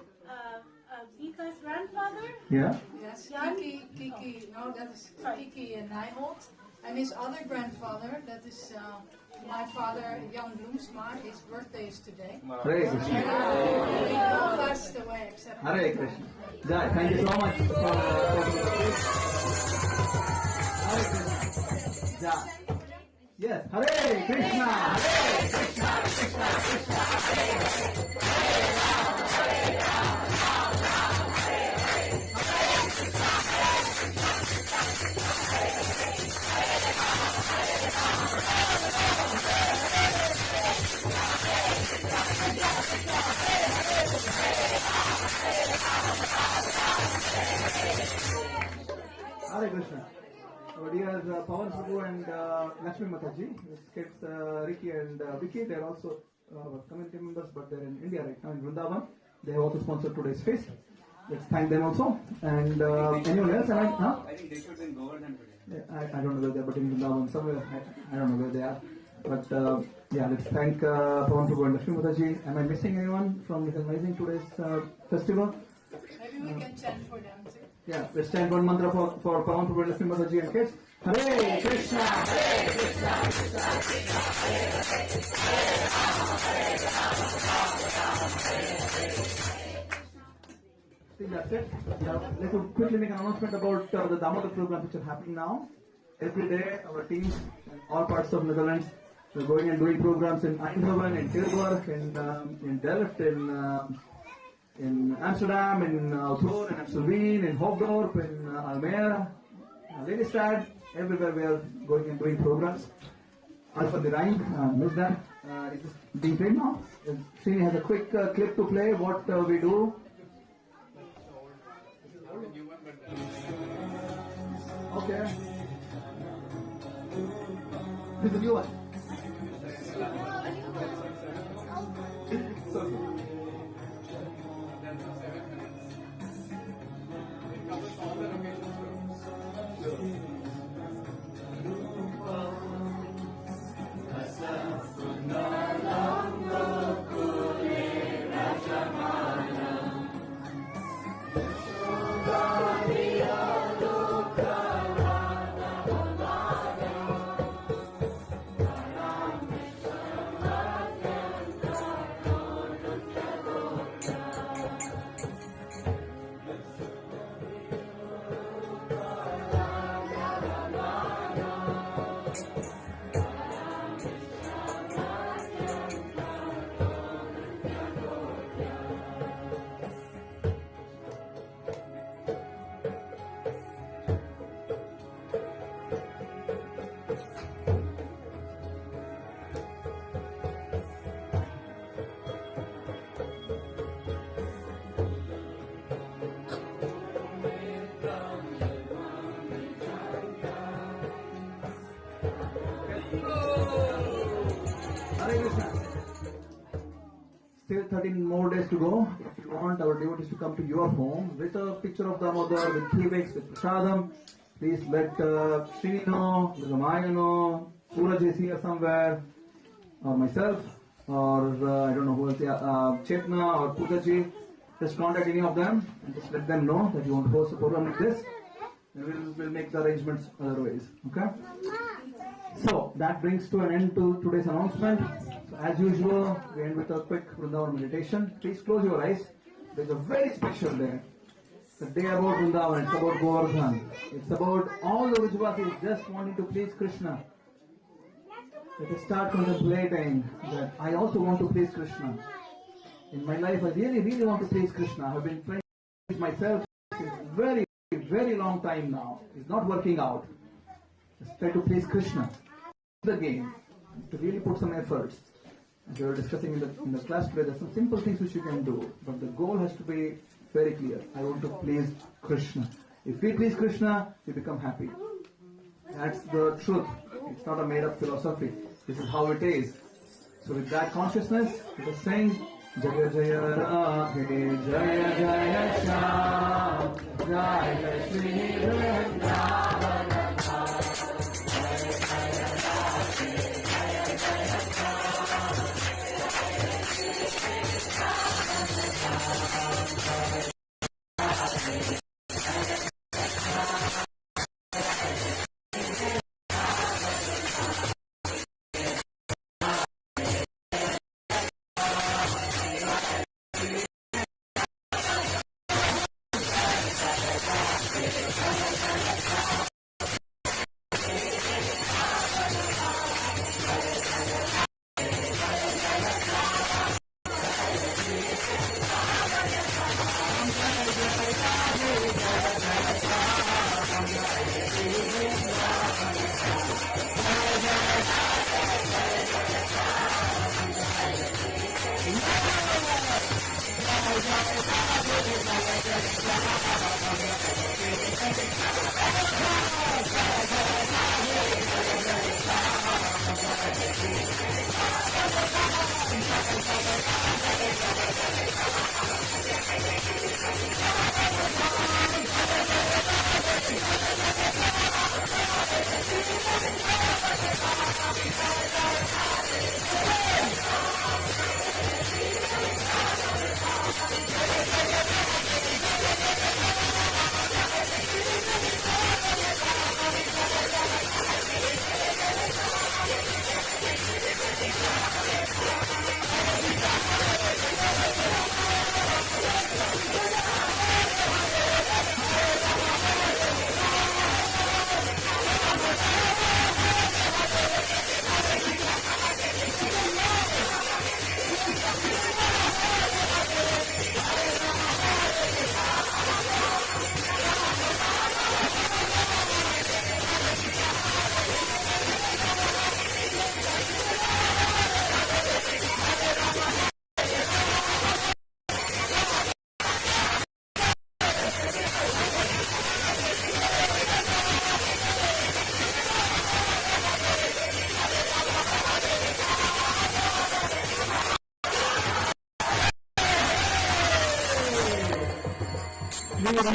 Nitai's grandfather, Yeah. Yes, Jan? Kiki, no, that is Kiki and Nijholt. And his other grandfather, that is my father, Jan Bloemsma. His birthday is today. Hare Krishna. They all passed away except Hare Krishna. Jai, thank you so much for Hare Krishna. Jai. Yes, Hare Krishna. Hare Krishna. Krishna Krishna. Hare Hare Krishna. Our dear Pawan Prabhu and Lakshmi Mataji, his kids Ricky and Vicky, they are also community members, but they're in India right now in Vrindavan. They have also sponsored today's feast. Let's thank them also. And anyone else? I think they should be in Govardhana today. Yeah, I don't know where they are, but in Vrindavan somewhere. I don't know where they are. But yeah, let's thank Pawan Prabhu and Lakshmi Mataji. Am I missing anyone from recognizing today's festival? maybe we can chant for them too. Yeah, let's chant one mantra for Pawan Prabhu and Lakshmi Mataji and kids. Hare Krishna, Hare Krishna, Krishna Krishna, Hare Hare, Hare Rama, Hare Rama, Rama Rama, Hare Hare. I think that's it. Now, let me quickly make an announcement about the Damodar programs which are happening now. Every day, our teams in all parts of Netherlands, we're going and doing programs in Eindhoven, in Tilburg, in Delft, in Amsterdam, in Utrecht, in Amstelveen, in Hoofddorp, in Almere, Lelystad. Everywhere we are going and doing programs. Alpha the Rhine, missed that. Is this being played now? Srini has a quick clip to play what we do. Okay. This is a new one. So, 13 more days to go. If you want our devotees to come to your home with a picture of Damodar, with Kivix, with Prasadam, please let Srini know, Maya know, Suraj is here somewhere, or myself, or I don't know who else, Chetna or Putaji. Just contact any of them and just let them know that you want to host a program like this. And we'll make the arrangements otherwise. Okay? So that brings to an end to today's announcement. So as usual, we end with a quick Vrindavan meditation. Please close your eyes. There's a very special day. The day about Vrindavan. It's about Govardhana. It's about all the Vrijavasis just wanting to please Krishna. Let us start contemplating that I also want to please Krishna. In my life, I really, really want to please Krishna. I have been trying to please myself since very, very long time now. It's not working out. Just try to please Krishna. The game to really put some efforts. As we were discussing in the class today, there's some simple things which you can do, but the goal has to be very clear. I want to please Krishna. If we please Krishna, we become happy. That's the truth. It's not a made-up philosophy. This is how it is. So with that consciousness, let us sing Jaya Jaya Radhe Jaya Jaya Shyam Jaya Shri Vrindavan.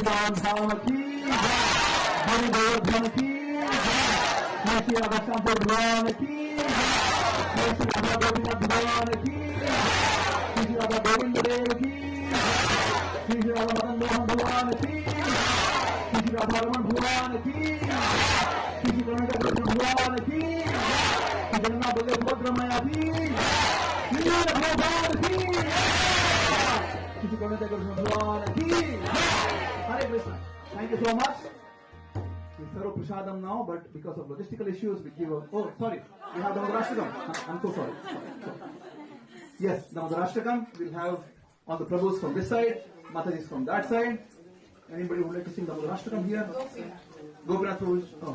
Govardhana ki Hari Govardhana ki Nasi Radha Shampur Bhagwan ki Nasi Radha Govinda Bhagwan ki Nasi Radha Govinda Dev ki Nasi Radha Madan Mohan Bhagwan ki Nasi Radha Raman Bhagwan ki Nasi Radha Krishna Bhagwan ki Nasi Radha Bhagwan Bhadramaya ki Nasi Radha Bhagwan ki Nasi Radha Krishna Bhagwan ki Hare Krishna. Thank you so much. We serve prasadam now, but because of logistical issues, we give a... Oh, sorry. We have Damodarashtakam. I'm so sorry. Yes, Damodarashtakam. We'll have all the Prabhus from this side, Mataji's from that side. Anybody who would like to sing Damodarashtakam here? Gopinath Prabhu. Oh,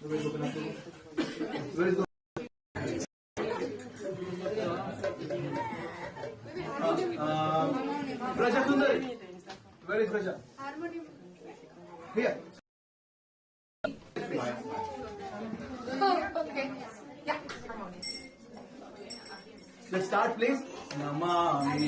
where is Gopinath Prabhu? Where is Gopinath? Braja Sundari. Where is Braja? Harmonium. Here. Oh, okay. Yeah, harmonium. Let's start, please. Namami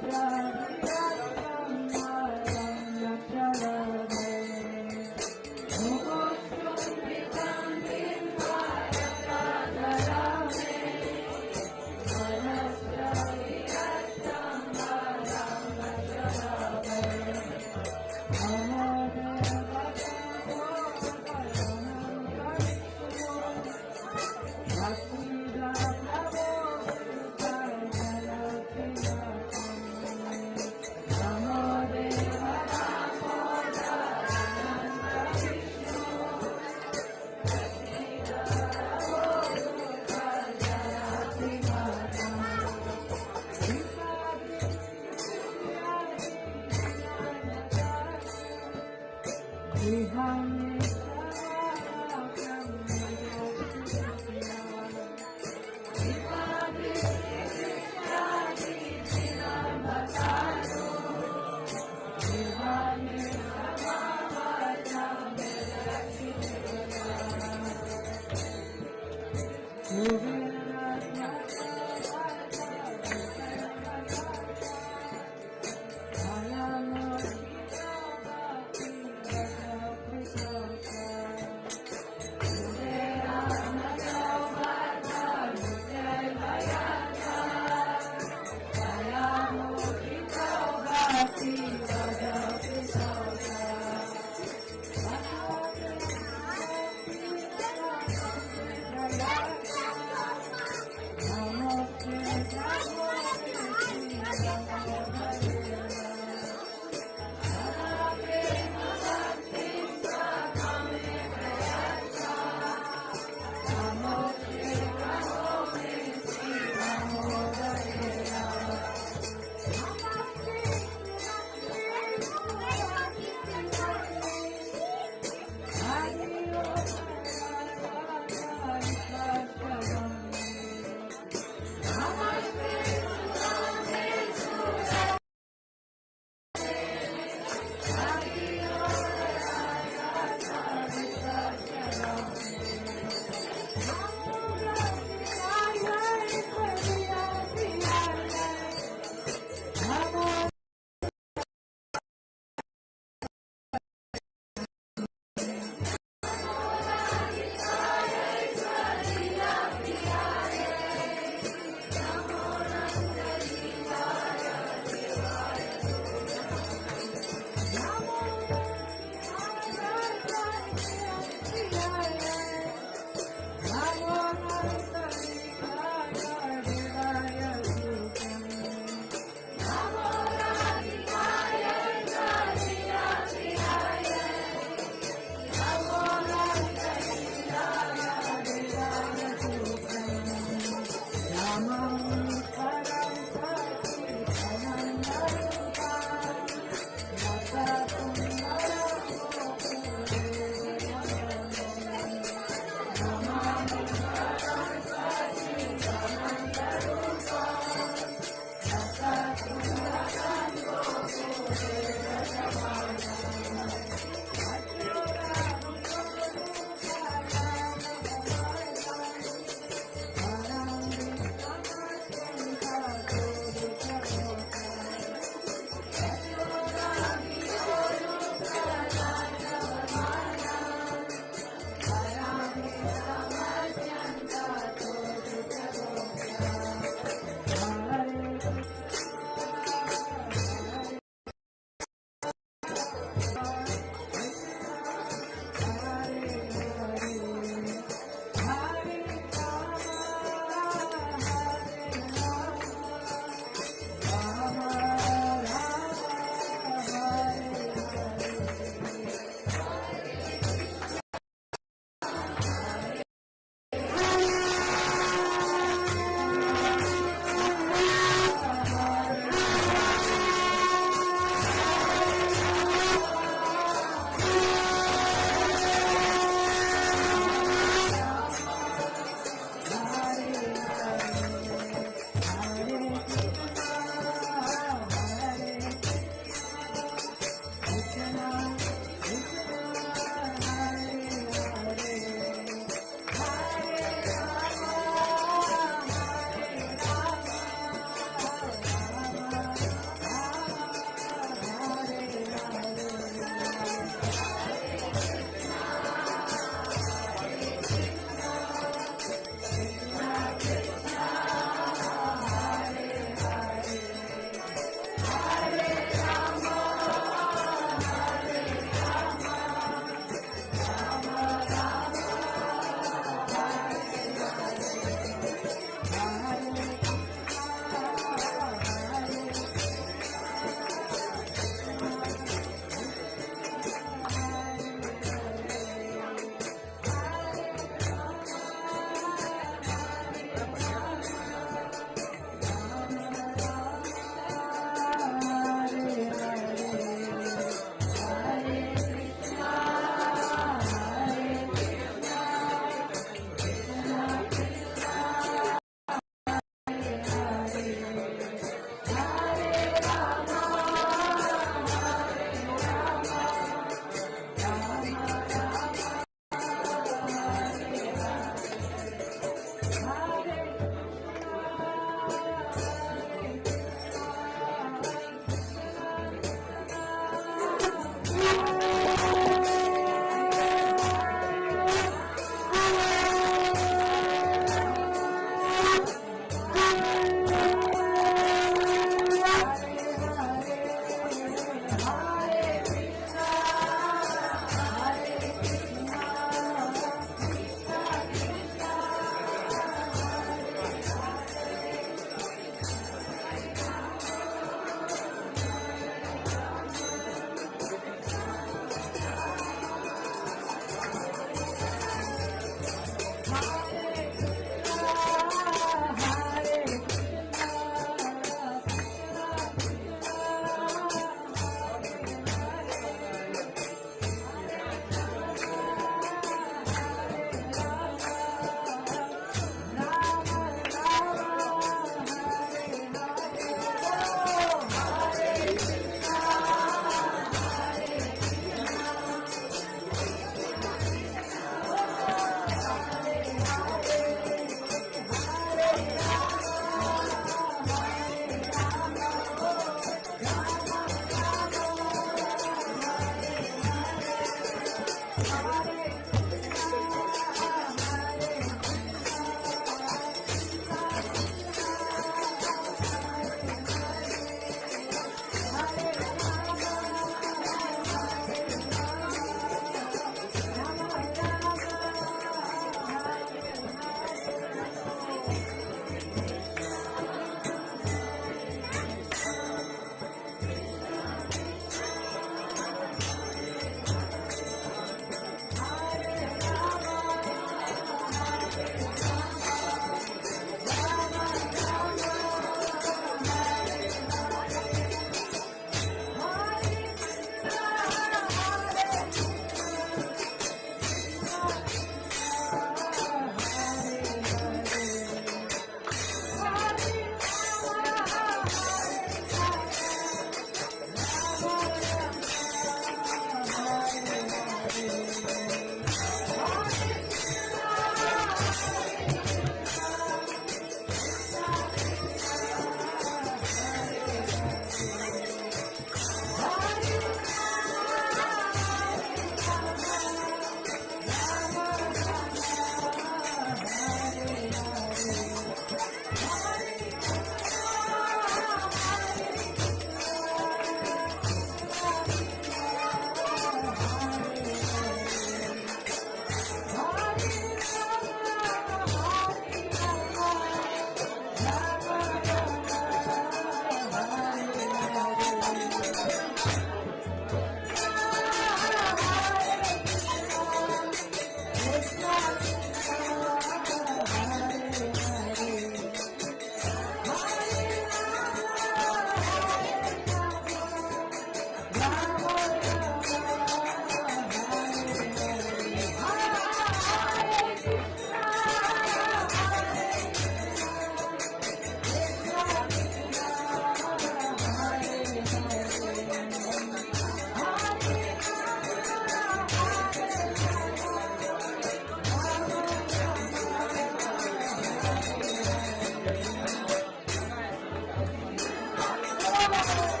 Hare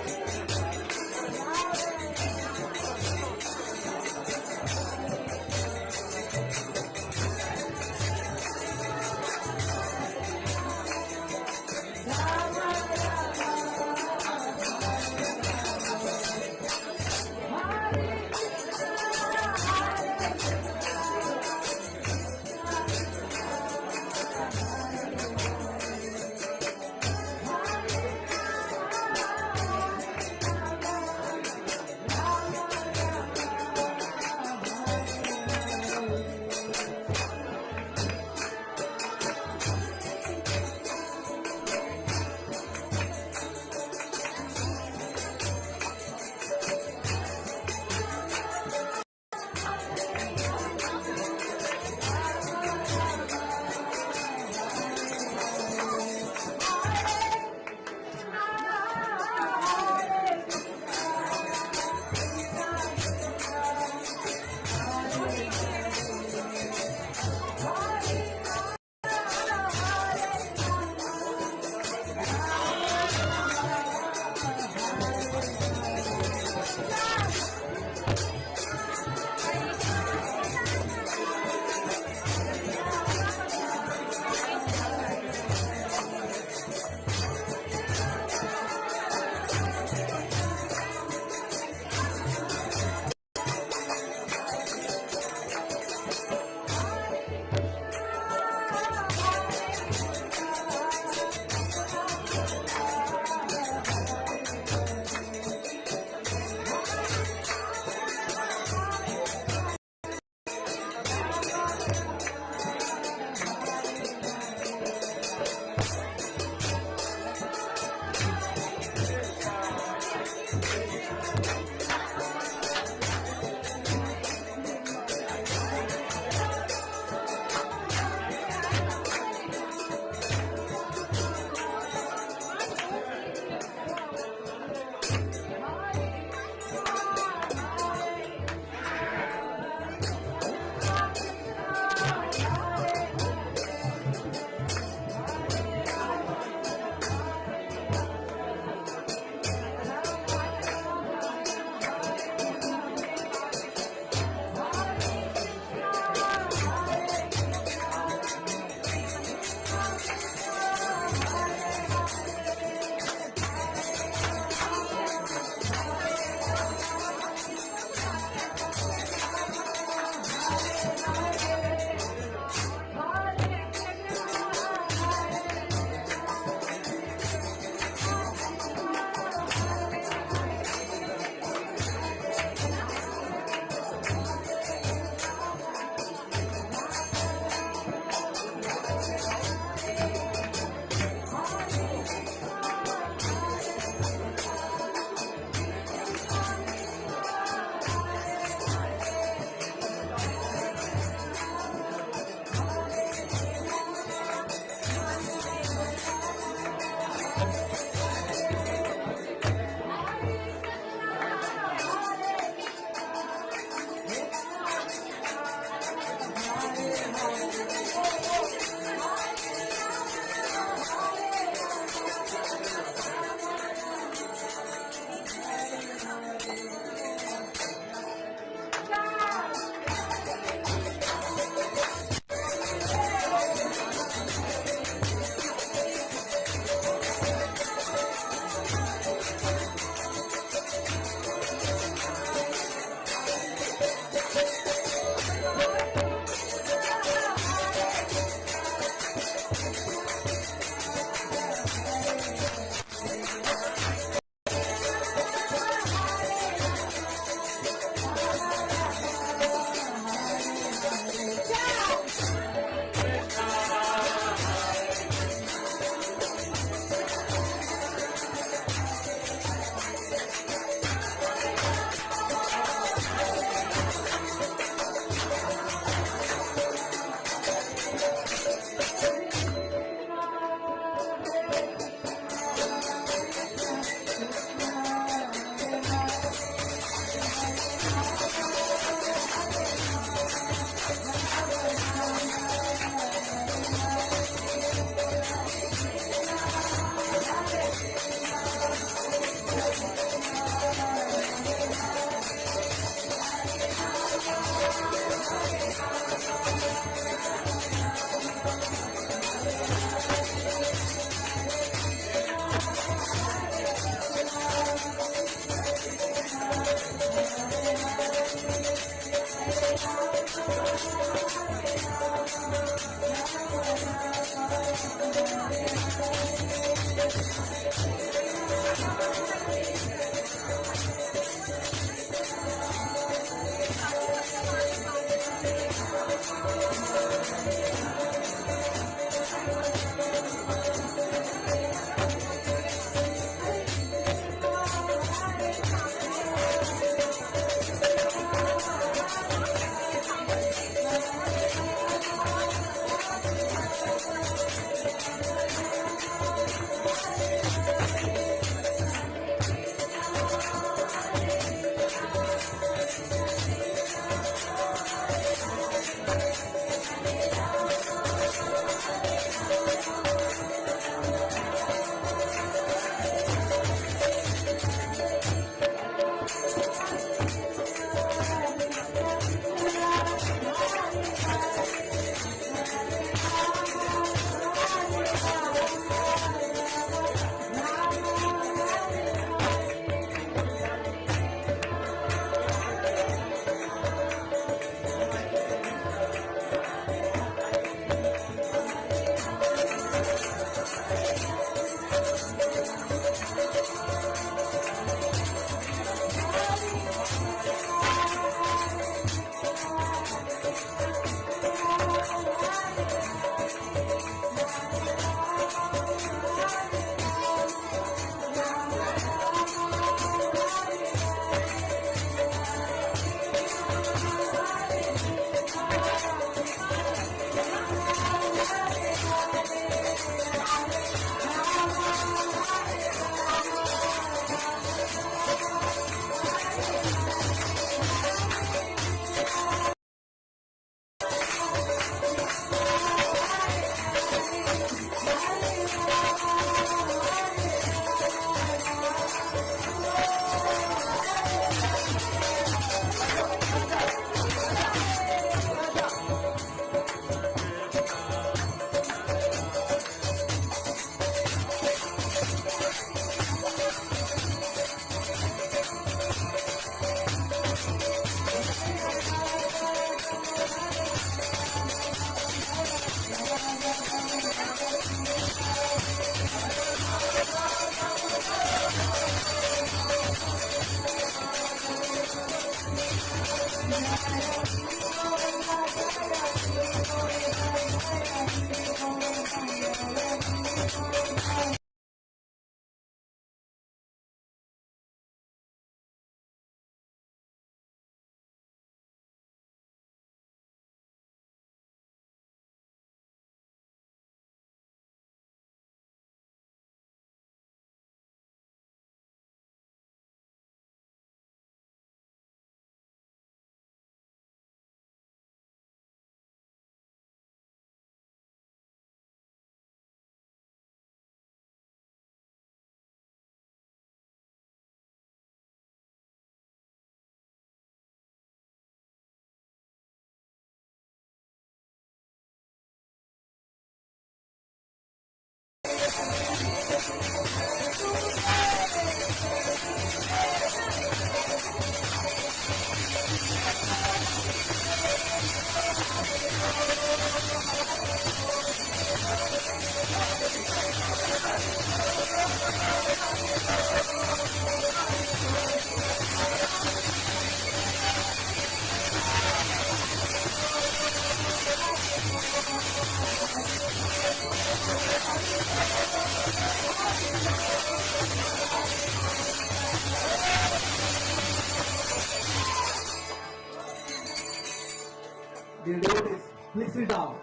Dear devotees, please sit down.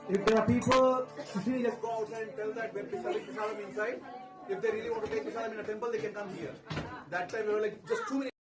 If there are people, Just go outside and tell that we're selling prasadam inside. If they really want to take prasadam in a temple, they can come here. That time we were like just 2 minutes.